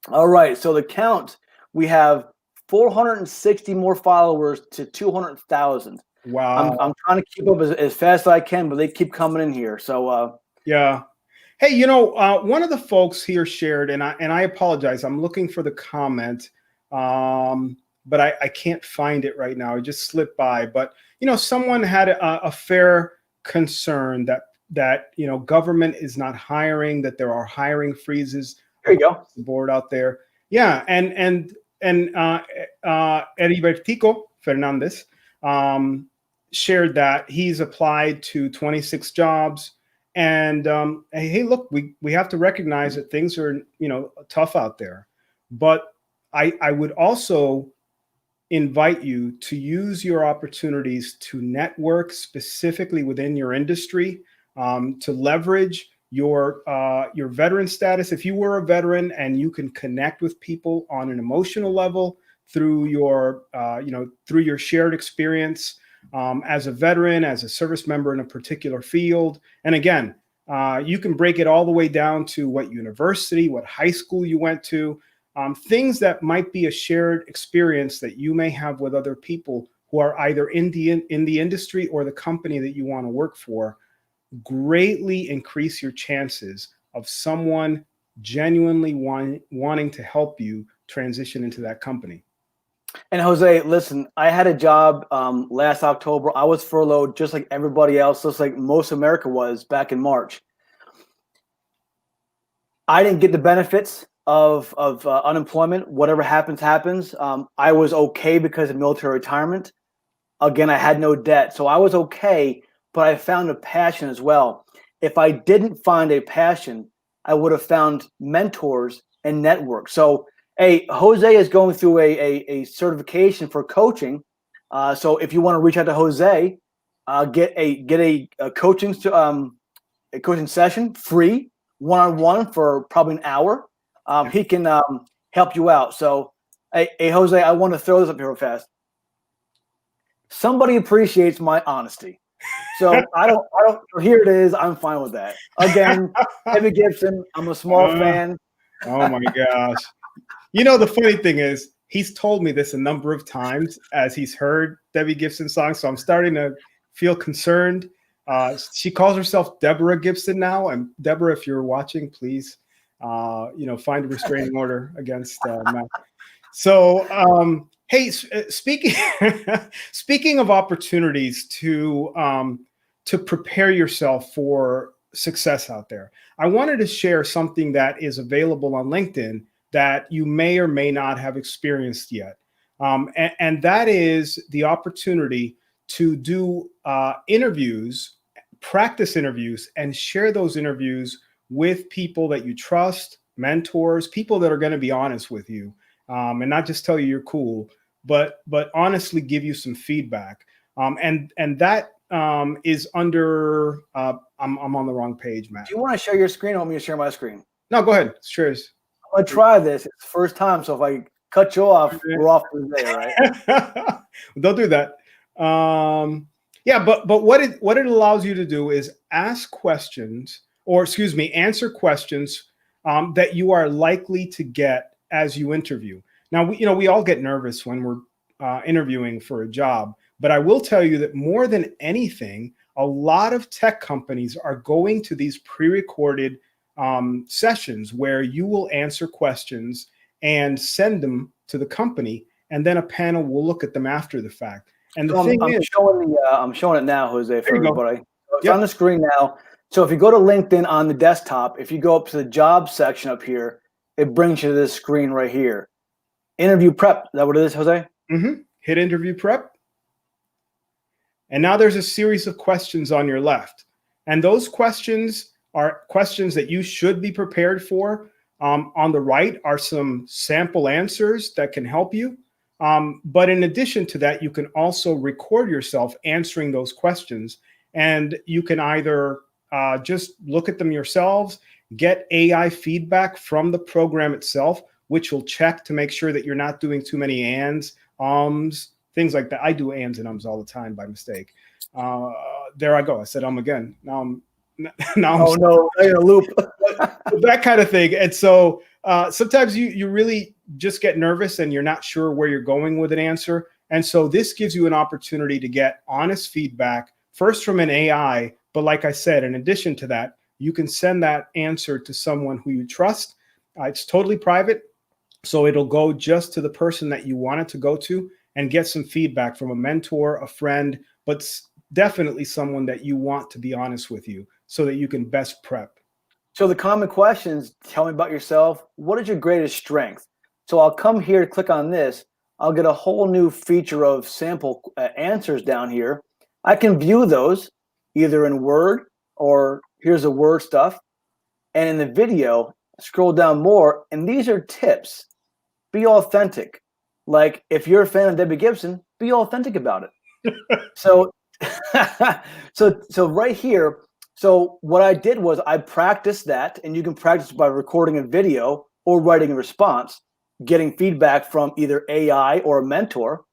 All right. So the count, we have 460 more followers to 200,000. Wow. I'm trying to keep up as fast as I can, but they keep coming in here. So yeah. Hey, one of the folks here shared, and I apologize. I'm looking for the comment, but I can't find it right now. It just slipped by. But someone had a fair concern that government is not hiring, that there are hiring freezes There you go. across the board out there. Yeah, and Heribertico Fernandez shared that he's applied to 26 jobs. And hey, look, we have to recognize that things are tough out there, but I would also invite you to use your opportunities to network specifically within your industry, to leverage your veteran status. If you were a veteran and you can connect with people on an emotional level through your through your shared experience. As a veteran, as a service member in a particular field. And again, you can break it all the way down to what university, what high school you went to, things that might be a shared experience that you may have with other people who are either in the industry or the company that you want to work for. Greatly increase your chances of someone genuinely wanting to help you transition into that company. And Jose, listen, I had a job last October. I was furloughed just like everybody else, just like most America was back in March. I didn't get the benefits of unemployment. Whatever happens, happens. I was okay because of military retirement. Again, I had no debt, so I was okay, but I found a passion as well. If I didn't find a passion, I would have found mentors and networks. So hey, Jose is going through a certification for coaching. So if you want to reach out to Jose, get a coaching session free, one-on-one for probably an hour. He can help you out. So hey, Jose, I want to throw this up here real fast. Somebody appreciates my honesty. So I don't. Here it is. I'm fine with that. Again, Debbie Gibson. I'm a small fan. Oh my gosh. The funny thing is, he's told me this a number of times as he's heard Debbie Gibson songs. So I'm starting to feel concerned. She calls herself Deborah Gibson now. And Deborah, if you're watching, please, find a restraining order against Matt. So, hey, speaking of opportunities to prepare yourself for success out there, I wanted to share something that is available on LinkedIn that you may or may not have experienced yet. And that is the opportunity to do interviews, practice interviews, and share those interviews with people that you trust, mentors, people that are going to be honest with you, and not just tell you you're cool, but honestly give you some feedback. And that is under, I'm on the wrong page, Matt. Do you want to share your screen or want me to share my screen? No, go ahead. Sure. I'm going to try this. It's the first time. So if I cut you off, we're off for the day, right? Don't do that. Yeah, but what it allows you to do is ask questions, or excuse me, answer questions that you are likely to get as you interview. Now, we all get nervous when we're interviewing for a job, but I will tell you that more than anything, a lot of tech companies are going to these pre-recorded sessions where you will answer questions and send them to the company, and then a panel will look at them after the fact. And the thing is, I'm showing it now, Jose, for everybody. So it's Yep. on the screen now. So if you go to LinkedIn on the desktop, if you go up to the job section up here, it brings you to this screen right here. Interview prep. Is that what it is, Jose? Mm-hmm. Hit interview prep. And now there's a series of questions on your left. And those questions are questions that you should be prepared for. On the right are some sample answers that can help you. But in addition to that, you can also record yourself answering those questions. And you can either just look at them yourselves, get AI feedback from the program itself, which will check to make sure that you're not doing too many ands, things like that. I do ands and ums all the time by mistake. There I go. I said again. Now I'm oh no, in a loop. That kind of thing. And so sometimes you really just get nervous and you're not sure where you're going with an answer. And so this gives you an opportunity to get honest feedback, first from an AI, but like I said, in addition to that, you can send that answer to someone who you trust. It's totally private, so it'll go just to the person that you want it to go to, and get some feedback from a mentor, a friend, but definitely someone that you want to be honest with you so that you can best prep. So the common questions, tell me about yourself. What is your greatest strength? So I'll come here, click on this. I'll get a whole new feature of sample answers down here. I can view those either in Word or here's the Word stuff. And in the video, scroll down more. And these are tips. Be authentic. Like if you're a fan of Debbie Gibson, be authentic about it. So, so right here, so what I did was I practiced that, and you can practice by recording a video or writing a response, getting feedback from either AI or a mentor.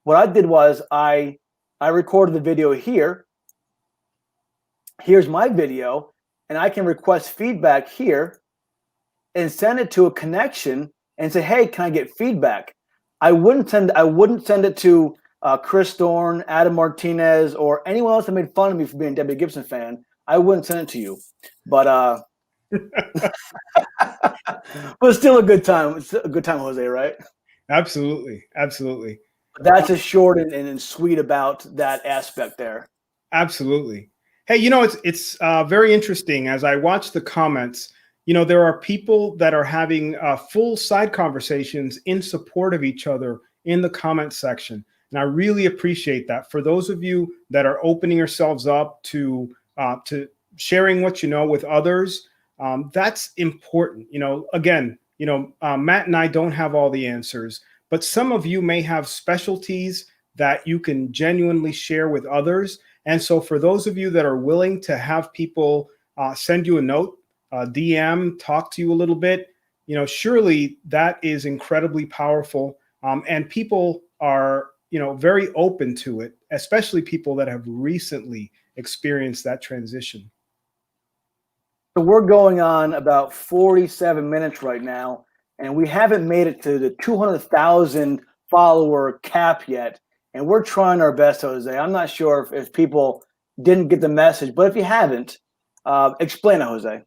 What I did was I recorded the video here. Here's my video, and I can request feedback here and send it to a connection and say, hey, can I get feedback? I wouldn't send it to Chris Dorn, Adam Martinez, or anyone else that made fun of me for being a Debbie Gibson fan. I wouldn't send it to you, but but still a good time. It's a good time, Jose, right? Absolutely, absolutely. That's as short and sweet about that aspect there. Absolutely. Hey, it's very interesting as I watch the comments. There are people that are having full side conversations in support of each other in the comment section. And I really appreciate that. For those of you that are opening yourselves up to sharing what you know with others, that's important. Again, Matt and I don't have all the answers, but some of you may have specialties that you can genuinely share with others. And so for those of you that are willing to have people send you a note, DM, talk to you a little bit, surely that is incredibly powerful. And people are, very open to it, especially people that have recently experienced that transition. So we're going on about 47 minutes right now, and we haven't made it to the 200,000 follower cap yet. And we're trying our best, Jose. I'm not sure if people didn't get the message, but if you haven't, explain it, Jose.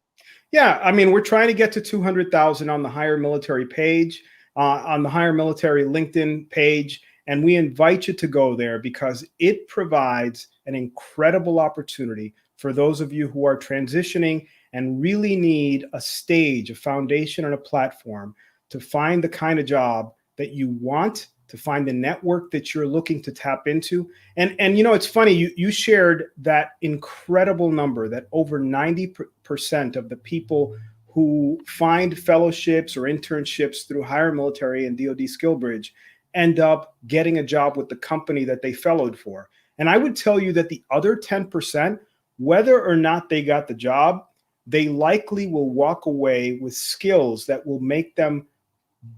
Yeah, I mean, we're trying to get to 200,000 on the Hire Military page, on the Hire Military LinkedIn page, and we invite you to go there because it provides an incredible opportunity for those of you who are transitioning and really need a stage, a foundation, and a platform to find the kind of job that you want, to find the network that you're looking to tap into. And it's funny, you shared that incredible number that over 90% of the people who find fellowships or internships through Hire Military and DoD SkillBridge end up getting a job with the company that they fellowed for. And I would tell you that the other 10%, whether or not they got the job, they likely will walk away with skills that will make them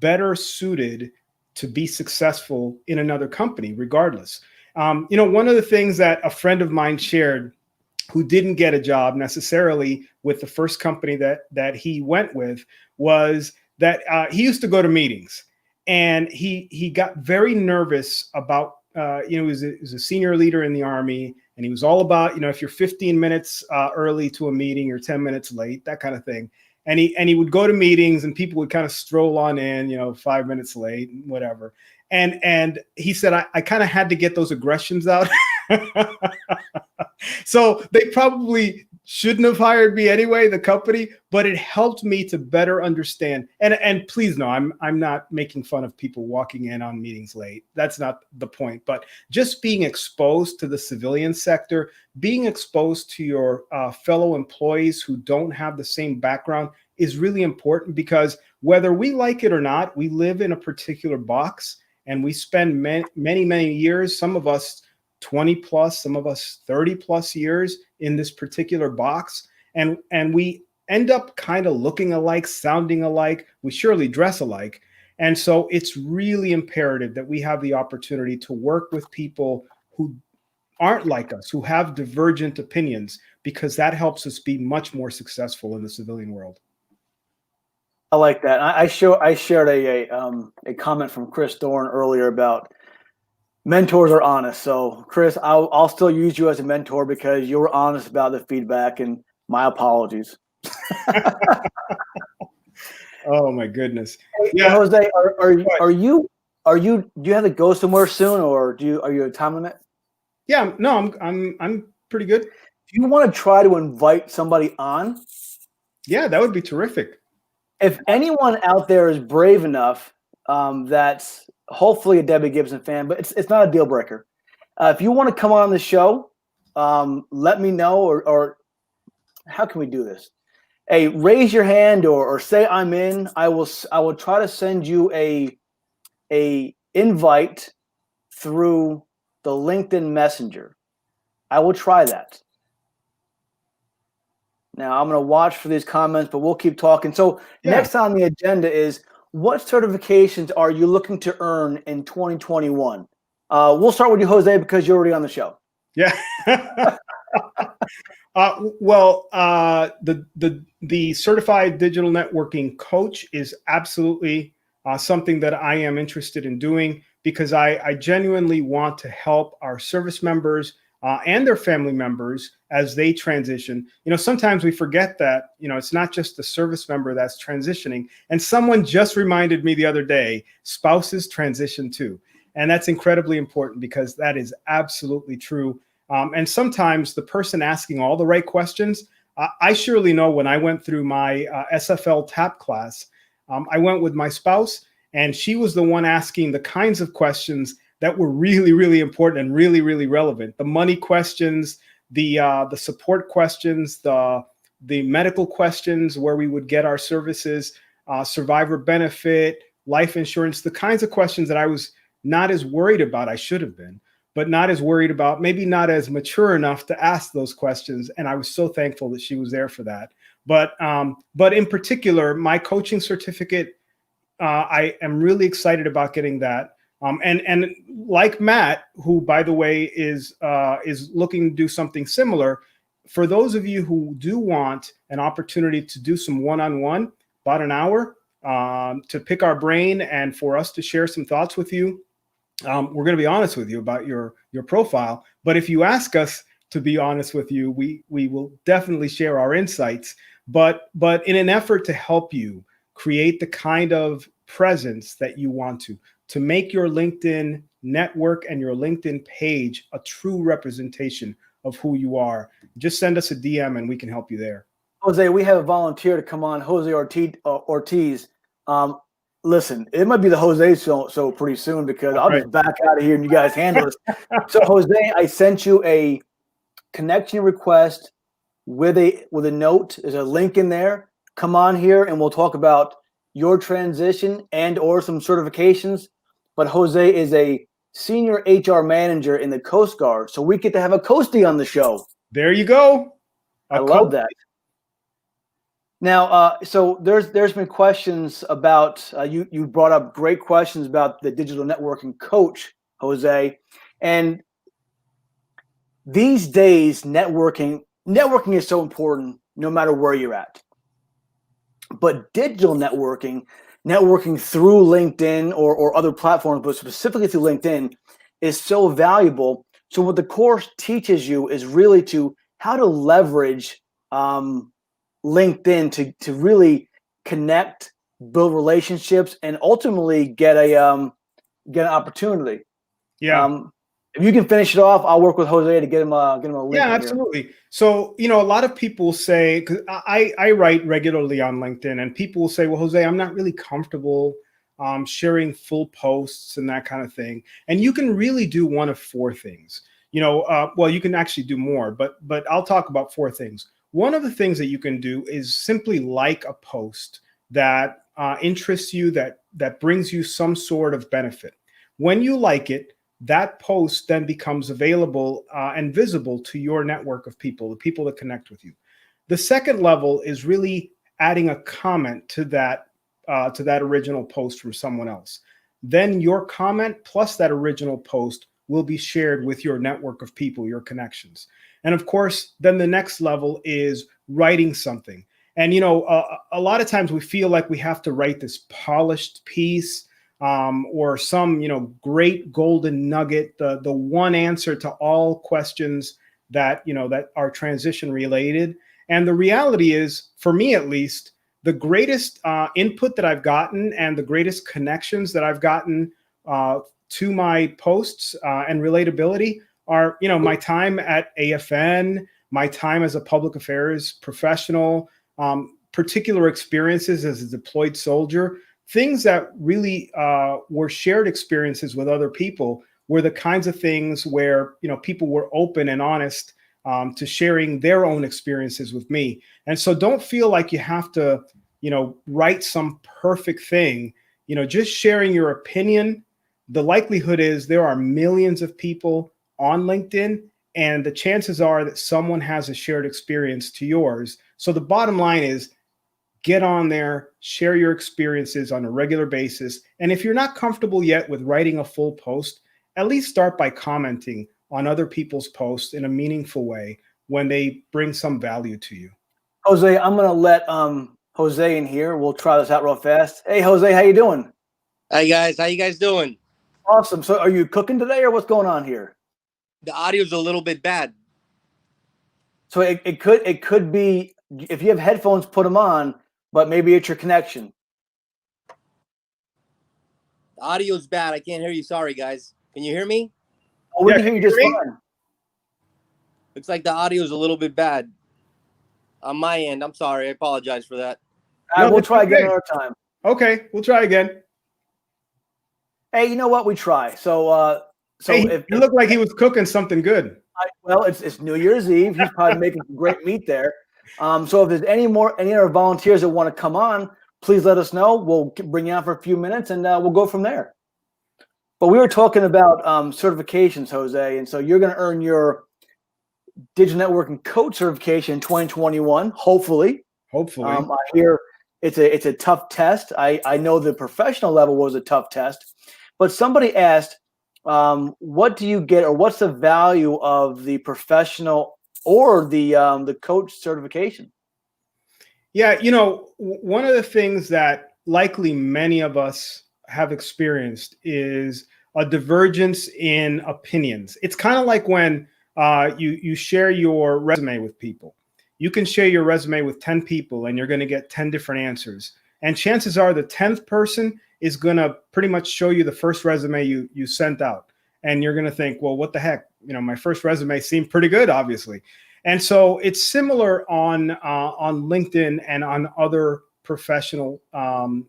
better suited to be successful in another company, regardless. One of the things that a friend of mine shared who didn't get a job necessarily with the first company that he went with was that he used to go to meetings, and he got very nervous about, he was a senior leader in the Army, and he was all about, if you're 15 minutes early to a meeting, you're 10 minutes late, that kind of thing. And he would go to meetings and people would kind of stroll on in, 5 minutes late, whatever. And he said, I kind of had to get those aggressions out. So they probably shouldn't have hired me anyway, the company, but it helped me to better understand. And please know, I'm not making fun of people walking in on meetings late. That's not the point. But just being exposed to the civilian sector, being exposed to your fellow employees who don't have the same background is really important, because whether we like it or not, we live in a particular box, and we spend many years, some of us 20 plus, some of us 30 plus years in this particular box. And we end up kind of looking alike, sounding alike. We surely dress alike. And so it's really imperative that we have the opportunity to work with people who aren't like us, who have divergent opinions, because that helps us be much more successful in the civilian world. I like that. I shared a comment from Chris Dorn earlier about mentors are honest. So Chris, I'll still use you as a mentor because you were honest about the feedback, and My apologies. Oh my goodness. Hey, Yeah. Jose, But do you have to go somewhere soon, or are you a time limit? yeah, no, I'm pretty good. Do you want to try to invite somebody on? Yeah, that would be terrific. If anyone out there is brave enough, that's hopefully a Debbie Gibson fan, but it's not a deal breaker. If you want to come on the show, let me know, or how can we do this? Hey, raise your hand or say I'm in. I will try to send you a invite through the LinkedIn Messenger. I will try that. Now I'm going to watch for these comments, but we'll keep talking. So Yeah. next on the agenda is, what certifications are you looking to earn in 2021? We'll start with you, Jose, because you're already on the show. Yeah. The certified digital networking coach is absolutely something that I am interested in doing, because I genuinely want to help our service members and their family members as they transition. Sometimes we forget that, it's not just the service member that's transitioning. And someone just reminded me the other day, spouses transition too. And that's incredibly important, because that is absolutely true. And sometimes the person asking all the right questions, I surely know when I went through my SFL TAP class, I went with my spouse, and she was the one asking the kinds of questions that were really, really important and really, really relevant. The money questions, the support questions, the medical questions where we would get our services, survivor benefit, life insurance, the kinds of questions that I was not as worried about. I should have been, but not as worried about, maybe not as mature enough to ask those questions. And I was so thankful that she was there for that. But in particular, my coaching certificate, I am really excited about getting that. And like Matt, who, by the way, is looking to do something similar. For those of you who do want an opportunity to do some one-on-one, about an hour, to pick our brain and for us to share some thoughts with you, we're going to be honest with you about your profile. But if you ask us to be honest with you, we will definitely share our insights. But in an effort to help you create the kind of presence that you want to make your LinkedIn network and your LinkedIn page a true representation of who you are, just send us a DM and we can help you there. Jose, we have a volunteer to come on, Jose Ortiz. Listen, it might be the Jose show pretty soon, because I'll just back out of here and you guys handle it. So, Jose, I sent you a connection request with a note. There's a link in there. Come on here and we'll talk about your transition and or some certifications. But Jose is a senior HR manager in the Coast Guard, so we get to have a Coastie on the show. There you go. I love that. Now, so there's been questions about you brought up great questions about the digital networking coach, Jose, and these days networking is so important no matter where you're at. But digital networking through LinkedIn or other platforms, but specifically through LinkedIn, is so valuable. So what the course teaches you is really how to leverage LinkedIn to really connect, build relationships, and ultimately get an opportunity. Yeah. If you can finish it off, I'll work with Jose to get him a link. Yeah, absolutely. Here. So, a lot of people say, because I write regularly on LinkedIn, and people will say, well, Jose, I'm not really comfortable sharing full posts and that kind of thing. And you can really do one of four things. Well, you can actually do more, but I'll talk about four things. One of the things that you can do is simply like a post that interests you, that brings you some sort of benefit. When you like it, that post then becomes available and visible to your network of people, the people that connect with you. The second level is really adding a comment to that original post from someone else. Then your comment plus that original post will be shared with your network of people, your connections. And of course, then the next level is writing something. And, a lot of times we feel like we have to write this polished piece, or some, great golden nugget, the one answer to all questions that, that are transition related. And the reality is, for me at least, the greatest input that I've gotten and the greatest connections that I've gotten to my posts and relatability are, my time at AFN, my time as a public affairs professional, particular experiences as a deployed soldier, things that really were shared experiences with other people were the kinds of things where, people were open and honest to sharing their own experiences with me. And so don't feel like you have to, write some perfect thing, just sharing your opinion. The likelihood is there are millions of people on LinkedIn, and the chances are that someone has a shared experience to yours. So the bottom line is, get on there, share your experiences on a regular basis. And if you're not comfortable yet with writing a full post, at least start by commenting on other people's posts in a meaningful way when they bring some value to you. Jose, I'm going to let Jose in here. We'll try this out real fast. Hey, Jose, how you doing? Hi, guys. How you guys doing? Awesome. So are you cooking today or what's going on here? The audio's a little bit bad. So it could be, if you have headphones, put them on, but maybe it's your connection. The audio's bad. I can't hear you. Sorry, guys. Can you hear me? Oh, we can hear you just fine. Looks like the audio's a little bit bad on my end. I'm sorry. I apologize for that. No, we'll try again another time. Okay, we'll try again. Hey, you know what? We try. So hey, it looked like he was cooking something good. Well, it's New Year's Eve. He's probably making some great meat there. So if there's any other volunteers that want to come on, please let us know. We'll bring you on for a few minutes, and we'll go from there. But we were talking about certifications, Jose, and so you're going to earn your digital networking coach certification in 2021. Hopefully. I hear it's a tough test. I know the professional level was a tough test, but somebody asked, what do you get, or what's the value of the professional or the coach certification? Yeah, one of the things that likely many of us have experienced is a divergence in opinions. It's kind of like when you share your resume with people. You can share your resume with 10 people and you're going to get 10 different answers. And chances are the 10th person is going to pretty much show you the first resume you sent out. And you're going to think, well, what the heck? My first resume seemed pretty good, obviously. And so it's similar on LinkedIn and on other professional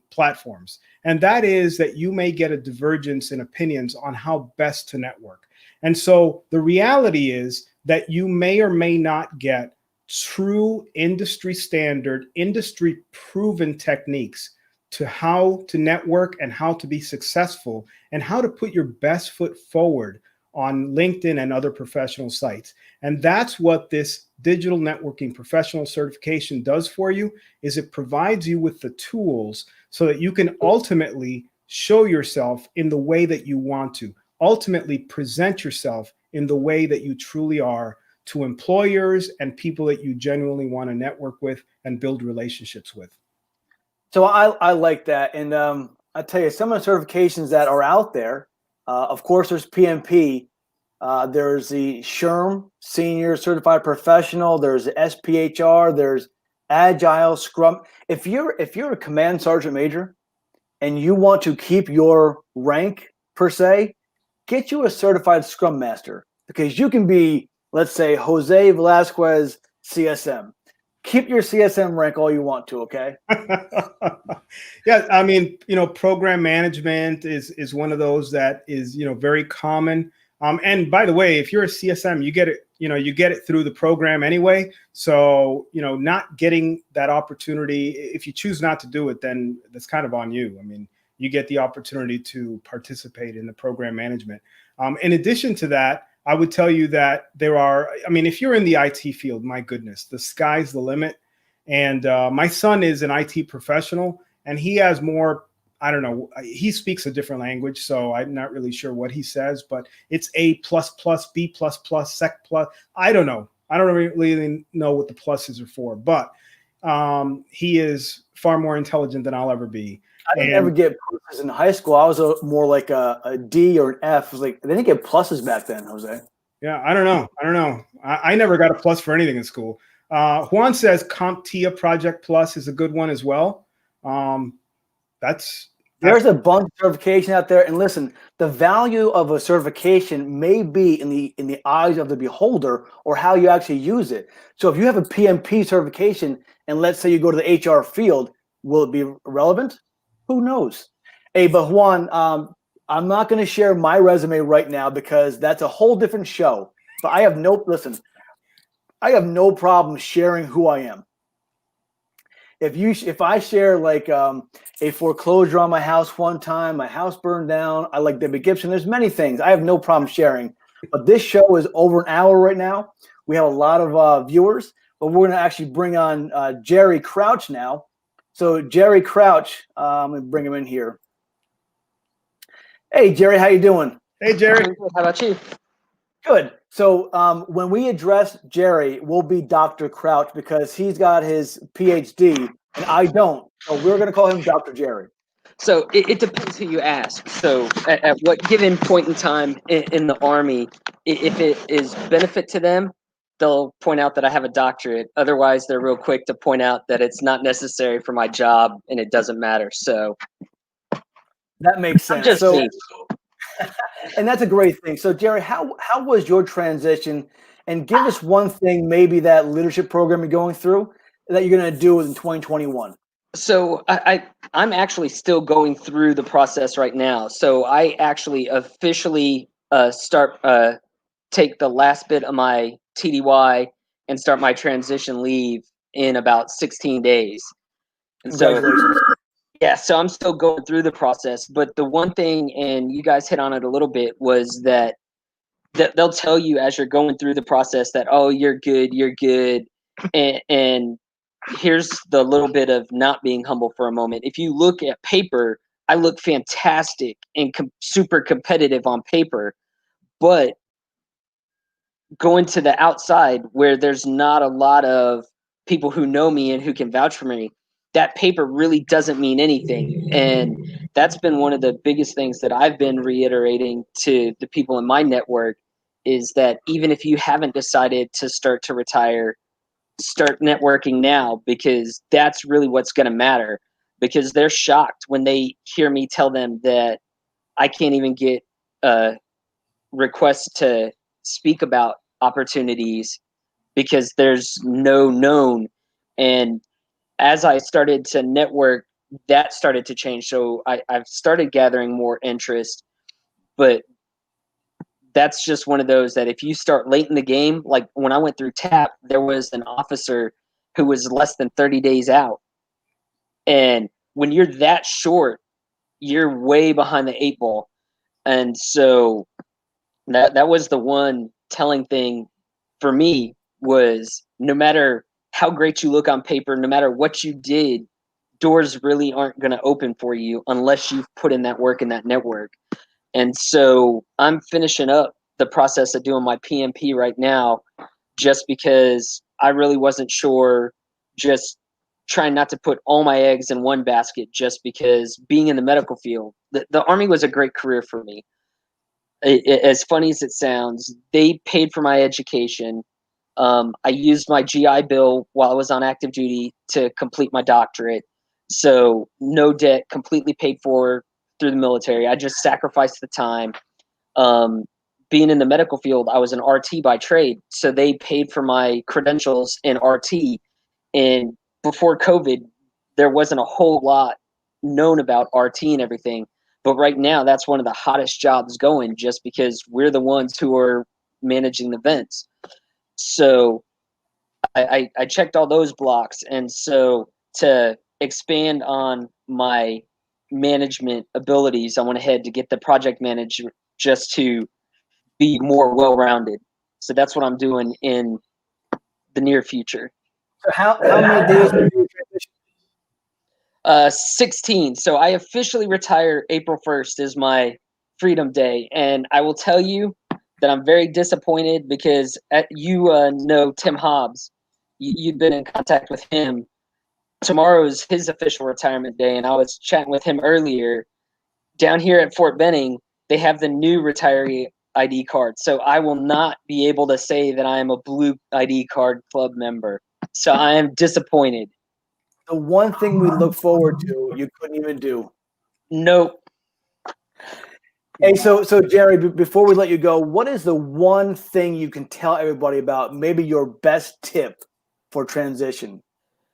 platforms. And that is that you may get a divergence in opinions on how best to network. And so the reality is that you may or may not get true industry standard, industry proven techniques to how to network and how to be successful and how to put your best foot forward on LinkedIn and other professional sites. And that's what this digital networking professional certification does for you, is it provides you with the tools so that you can ultimately show yourself in the way that you want to, ultimately present yourself in the way that you truly are to employers and people that you genuinely want to network with and build relationships with. So I like that. And I tell you, some of the certifications that are out there, of course, there's PMP. There's the SHRM, Senior Certified Professional. There's the SPHR. There's Agile, Scrum. If you're a command sergeant major and you want to keep your rank per se, get you a certified Scrum Master, because you can be, let's say, Jose Velazquez CSM. Keep your CSM rank all you want to, okay? Yeah, I mean, program management is one of those that is, very common. And by the way, if you're a CSM, you get it through the program anyway. So, not getting that opportunity, if you choose not to do it, then that's kind of on you. I mean, you get the opportunity to participate in the program management. In addition to that, I would tell you that if you're in the IT field, my goodness, the sky's the limit. And my son is an IT professional, and he has more, I don't know, he speaks a different language, so I'm not really sure what he says, but it's A++, B++, Sec+. I don't know. I don't really know what the pluses are for, but he is far more intelligent than I'll ever be. I didn't ever get pluses in high school. I was more like a D or an F. It was like, they didn't get pluses back then, Jose. Yeah, I don't know. I never got a plus for anything in school. Juan says CompTIA Project Plus is a good one as well. There's a bunch of certification out there, and listen, the value of a certification may be in the eyes of the beholder or how you actually use it. So if you have a PMP certification, and let's say you go to the HR field, will it be relevant? Who knows? Hey, but Juan, I'm not going to share my resume right now because that's a whole different show. But I have no problem sharing who I am. If I share like a foreclosure on my house one time, my house burned down, I like Debbie Gibson. There's many things I have no problem sharing. But this show is over an hour right now. We have a lot of viewers, but we're going to actually bring on Jerry Crouch now. So Jerry Crouch, I'm going to bring him in here. Hey Jerry, how you doing? Hey Jerry. How about you? Good. So when we address Jerry, we'll be Dr. Crouch because he's got his PhD and I don't. So we're going to call him Dr. Jerry. So it depends who you ask. So at what given point in time in the Army, if it is benefit to them, they'll point out that I have a doctorate. Otherwise, they're real quick to point out that it's not necessary for my job and it doesn't matter. So that makes sense. I'm just so, and that's a great thing. So, Jerry, how was your transition? And give us one thing, maybe that leadership program you're going through that you're going to do in 2021. So I'm actually still going through the process right now. So I actually officially take the last bit of my TDY and start my transition leave in about 16 days. And so yeah, so I'm still going through the process. But the one thing, and you guys hit on it a little bit, was that they'll tell you as you're going through the process that, oh, you're good. And here's the little bit of not being humble for a moment. If you look at paper, I look fantastic and super competitive on paper. But going to the outside where there's not a lot of people who know me and who can vouch for me, that paper really doesn't mean anything. And that's been one of the biggest things that I've been reiterating to the people in my network is that even if you haven't decided to start to retire, start networking now, because that's really what's going to matter. Because they're shocked when they hear me tell them that I can't even get requests to speak about opportunities because there's no known. And as I started to network, that started to change. So I've started gathering more interest, but that's just one of those that if you start late in the game, like when I went through TAP, there was an officer who was less than 30 days out. And when you're that short, you're way behind the 8 ball. And so that was the one telling thing for me was no matter how great you look on paper, no matter what you did, doors really aren't going to open for you unless you've put in that work in that network. And so I'm finishing up the process of doing my PMP right now just because I really wasn't sure, just trying not to put all my eggs in one basket just because being in the medical field, the Army was a great career for me. As funny as it sounds, they paid for my education. I used my GI Bill while I was on active duty to complete my doctorate. So no debt, completely paid for through the military. I just sacrificed the time. Being in the medical field, I was an RT by trade. So they paid for my credentials in RT. And before COVID, there wasn't a whole lot known about RT and everything. But right now, that's one of the hottest jobs going just because we're the ones who are managing the vents. So I checked all those blocks. And so to expand on my management abilities, I went ahead to get the project manager just to be more well-rounded. So that's what I'm doing in the near future. So how many days did you transition? 16. So I officially retire April 1st is my freedom day. And I will tell you that I'm very disappointed because you know Tim Hobbs. You've been in contact with him. Tomorrow is his official retirement day. And I was chatting with him earlier. Down here at Fort Benning, they have the new retiree ID card. So I will not be able to say that I am a blue ID card club member. So I am disappointed. The one thing we look forward to, you couldn't even do. Nope. Hey, so Jerry, before we let you go, what is the one thing you can tell everybody about? Maybe your best tip for transition.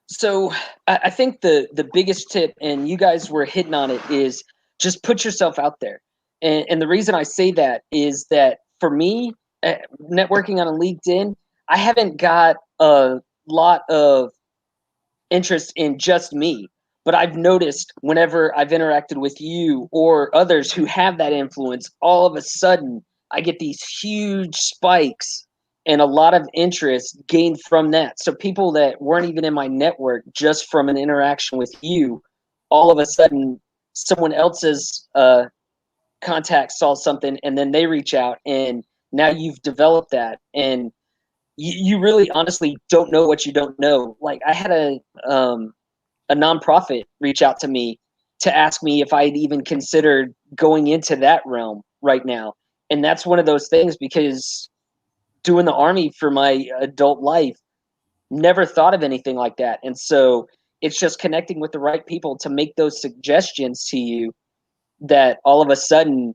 So I think the biggest tip, and you guys were hitting on it, is just put yourself out there. And the reason I say that is that for me, networking on LinkedIn, I haven't got a lot of interest in just me. But I've noticed whenever I've interacted with you or others who have that influence, all of a sudden I get these huge spikes and a lot of interest gained from that. So people that weren't even in my network, just from an interaction with you, all of a sudden someone else's contact saw something and then they reach out, and now you've developed that. And you really honestly don't know what you don't know. Like I had a nonprofit reach out to me to ask me if I'd even considered going into that realm right now. And that's one of those things, because doing the Army for my adult life, never thought of anything like that. And so it's just connecting with the right people to make those suggestions to you that all of a sudden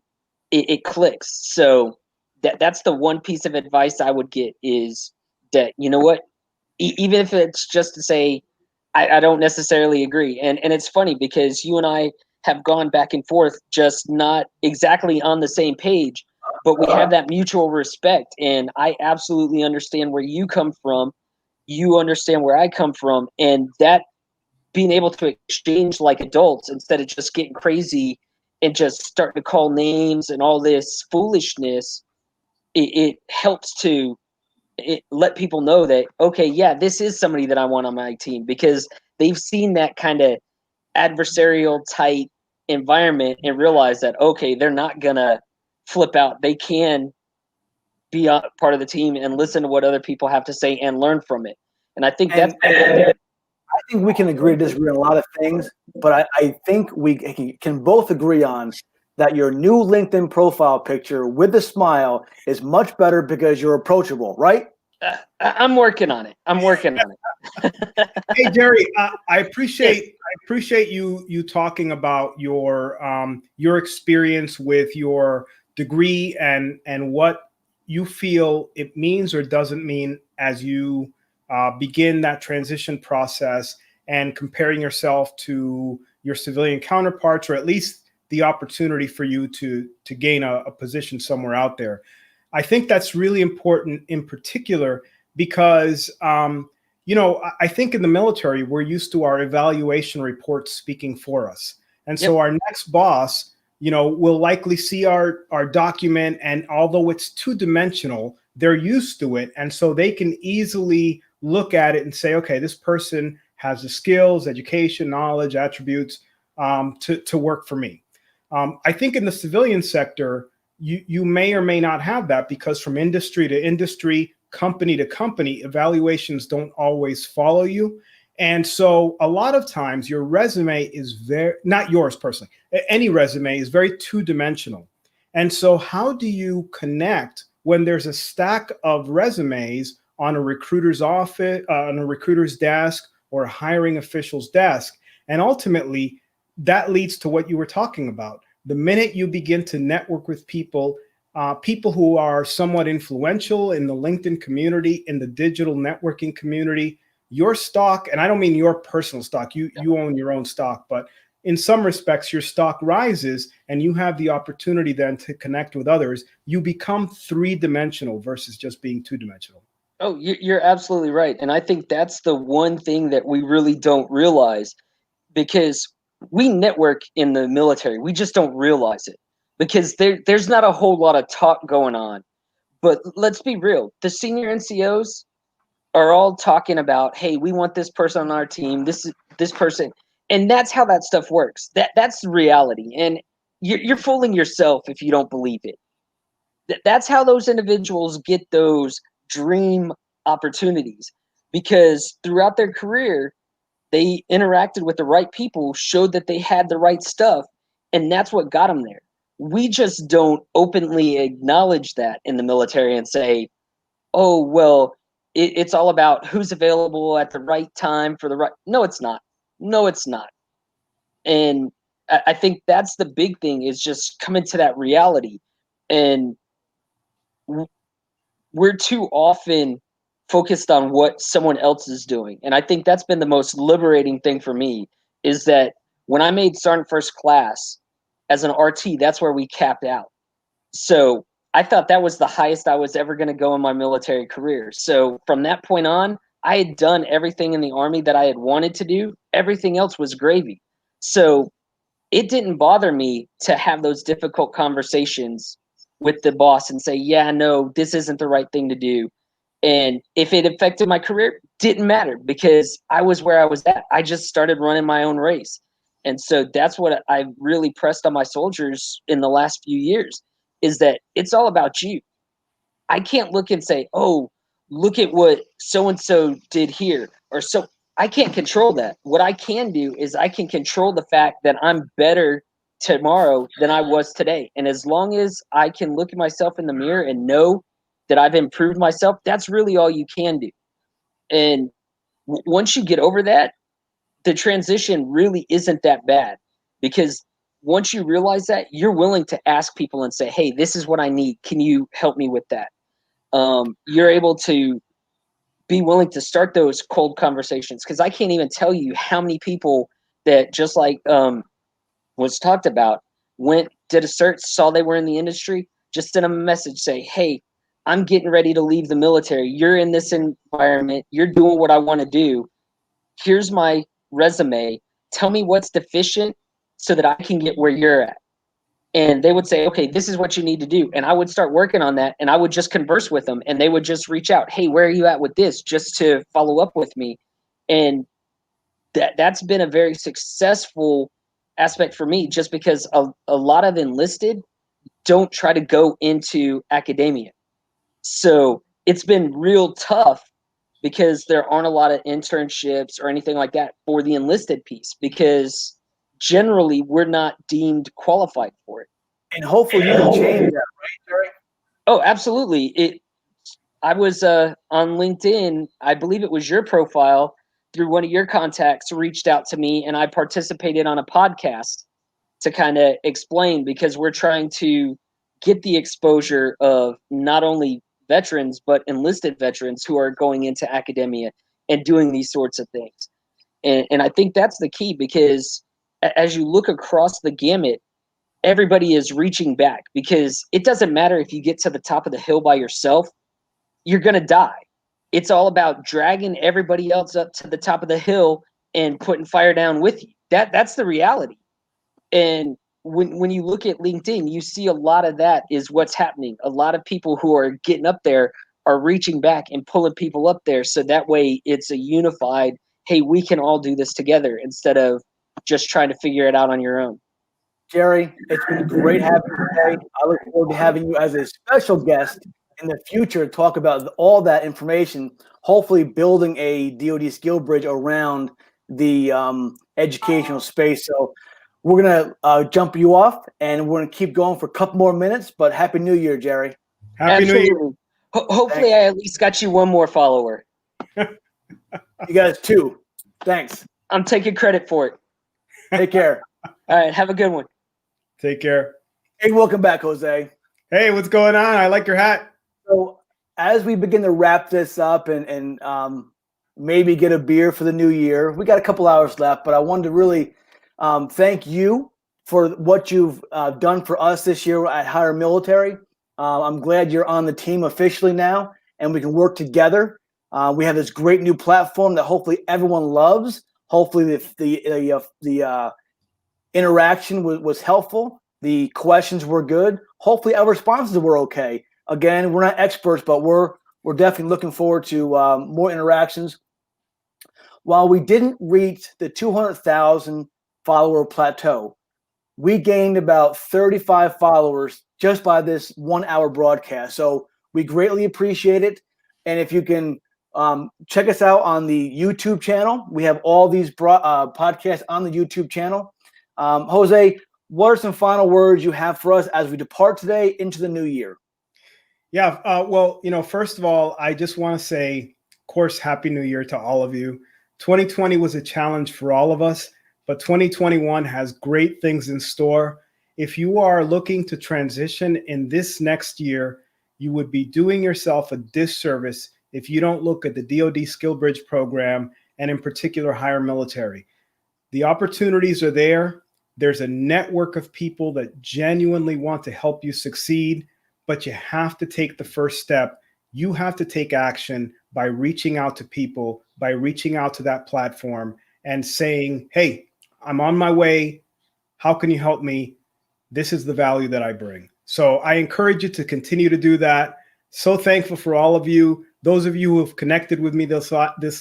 it clicks. So that's the one piece of advice I would get, is that, you know what, even if it's just to say, I don't necessarily agree. And it's funny because you and I have gone back and forth, just not exactly on the same page, but we have that mutual respect. And I absolutely understand where you come from. You understand where I come from. And that being able to exchange like adults instead of just getting crazy and just starting to call names and all this foolishness, it helps to let people know that, okay, yeah, this is somebody that I want on my team, because they've seen that kind of adversarial type environment and realize that, okay, they're not gonna flip out. They can be a part of the team and listen to what other people have to say and learn from it. And I think that's I think we can agree to disagree on a lot of things, but I think we can both agree on that your new LinkedIn profile picture with the smile is much better because you're approachable, right? I'm working on it. Hey Jerry, I appreciate you talking about your experience with your degree and what you feel it means or doesn't mean as you begin that transition process, and comparing yourself to your civilian counterparts, or at least the opportunity for you to gain a position somewhere out there. I think that's really important, in particular because I think in the military, we're used to our evaluation reports speaking for us. And so our next boss, will likely see our document, and although it's two-dimensional, they're used to it. And so they can easily look at it and say, okay, this person has the skills, education, knowledge, attributes to work for me. I think in the civilian sector, you may or may not have that, because from industry to industry, company to company, evaluations don't always follow you. And so a lot of times your resume is not yours personally, any resume is very two-dimensional. And so how do you connect when there's a stack of resumes on a recruiter's office, on a recruiter's desk, or a hiring official's desk? And ultimately, that leads to what you were talking about. The minute you begin to network with people, people who are somewhat influential in the LinkedIn community, in the digital networking community, your stock, and I don't mean your personal stock, you own your own stock, but in some respects, your stock rises, and you have the opportunity then to connect with others. You become three-dimensional versus just being two-dimensional. Oh, you're absolutely right. And I think that's the one thing that we really don't realize, because we network in the military. We just don't realize it, because there's not a whole lot of talk going on. But let's be real. The senior NCOs are all talking about, hey, we want this person on our team, this person. And that's how that stuff works. That's the reality. And you're fooling yourself if you don't believe it. That's how those individuals get those dream opportunities, because throughout their career, they interacted with the right people, showed that they had the right stuff, and that's what got them there. We just don't openly acknowledge that in the military and say, oh, well, it's all about who's available at the right time for the right. No, it's not. No, it's not. And I think that's the big thing, is just coming to that reality. And we're too often focused on what someone else is doing. And I think that's been the most liberating thing for me, is that when I made Sergeant First Class as an RT, that's where we capped out. So I thought that was the highest I was ever going to go in my military career. So from that point on, I had done everything in the Army that I had wanted to do. Everything else was gravy. So it didn't bother me to have those difficult conversations with the boss and say, yeah, no, this isn't the right thing to do. And if it affected my career, didn't matter, because I was where I was at. I just started running my own race. And so that's what I really pressed on my soldiers in the last few years, is that it's all about you. I can't look and say, oh, look at what so-and-so did here. Or so I can't control that. What I can do is I can control the fact that I'm better tomorrow than I was today. And as long as I can look at myself in the mirror and know that I've improved myself, that's really all you can do. And once you get over that, the transition really isn't that bad, because once you realize that, you're willing to ask people and say, hey, this is what I need. Can you help me with that? You're able to be willing to start those cold conversations, because I can't even tell you how many people that, just like was talked about, did a search, saw they were in the industry, just sent them a message, say, hey, I'm getting ready to leave the military. You're in this environment. You're doing what I want to do. Here's my resume. Tell me what's deficient so that I can get where you're at. And they would say, okay, this is what you need to do. And I would start working on that, and I would just converse with them, and they would just reach out, hey, where are you at with this, just to follow up with me. And that's been a very successful aspect for me, just because a lot of enlisted don't try to go into academia. So it's been real tough, because there aren't a lot of internships or anything like that for the enlisted piece, because generally we're not deemed qualified for it. And hopefully you can change that, right, Jerry? Oh, absolutely. I was on LinkedIn. I believe it was your profile, through one of your contacts, reached out to me, and I participated on a podcast to kind of explain, because we're trying to get the exposure of not only veterans, but enlisted veterans who are going into academia and doing these sorts of things. And I think that's the key, because as you look across the gamut, everybody is reaching back, because it doesn't matter if you get to the top of the hill by yourself, you're going to die. It's all about dragging everybody else up to the top of the hill and putting fire down with you. That's the reality. And when you look at LinkedIn, you see a lot of that is what's happening. A lot of people who are getting up there are reaching back and pulling people up there. So that way it's a unified, hey, we can all do this together, instead of just trying to figure it out on your own. Jerry, it's been great having you today. I look forward to having you as a special guest in the future to talk about all that information, hopefully building a DoD skill bridge around the educational space. So we're going to jump you off, and we're going to keep going for a couple more minutes, but Happy New Year, Jerry. Happy New Year. Hopefully I at least got you one more follower. You guys too. Thanks. I'm taking credit for it. Take care. All right. Have a good one. Take care. Hey, welcome back, Jose. Hey, what's going on? I like your hat. So as we begin to wrap this up and maybe get a beer for the new year, we got a couple hours left, but I wanted to really thank you for what you've done for us this year at Higher Military. I'm glad you're on the team officially now, and we can work together. We have this great new platform that hopefully everyone loves. Hopefully the interaction was helpful. The questions were good. Hopefully our responses were okay. Again, we're not experts, but we're definitely looking forward to more interactions. While we didn't reach the 200,000 follower plateau, we gained about 35 followers just by this 1 hour broadcast. So we greatly appreciate it. And if you can check us out on the YouTube channel, we have all these podcasts on the YouTube channel. Jose, what are some final words you have for us as we depart today into the new year? Yeah. Well, first of all, I just want to say course, Happy New Year to all of you. 2020 was a challenge for all of us, but 2021 has great things in store. If you are looking to transition in this next year, you would be doing yourself a disservice if you don't look at the DoD Skill Bridge program, and in particular, higher military. The opportunities are there. There's a network of people that genuinely want to help you succeed, but you have to take the first step. You have to take action by reaching out to people, by reaching out to that platform and saying, hey, I'm on my way. How can you help me? This is the value that I bring. So I encourage you to continue to do that. So thankful for all of you. Those of you who have connected with me this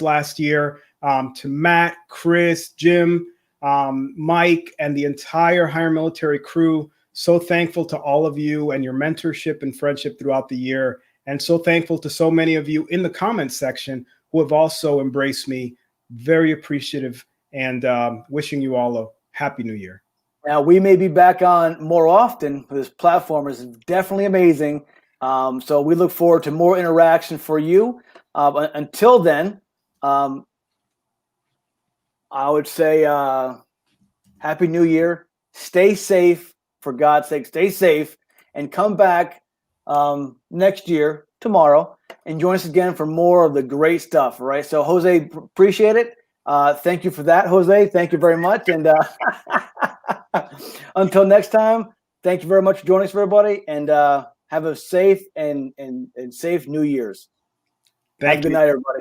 last year, to Matt, Chris, Jim, Mike, and the entire higher military crew. So thankful to all of you and your mentorship and friendship throughout the year. And so thankful to so many of you in the comments section who have also embraced me. Very appreciative, and wishing you all a Happy New Year. Now, we may be back on more often. This platform is definitely amazing. So we look forward to more interaction for you. Until then, I would say Happy New Year. Stay safe, for God's sake. Stay safe, and come back next year, tomorrow, and join us again for more of the great stuff, right? So, Jose, appreciate it. Thank you for that, Jose. Thank you very much. And until next time, thank you very much for joining us, everybody, and have a safe and safe New Year's. Thank Have a good you. night, everybody.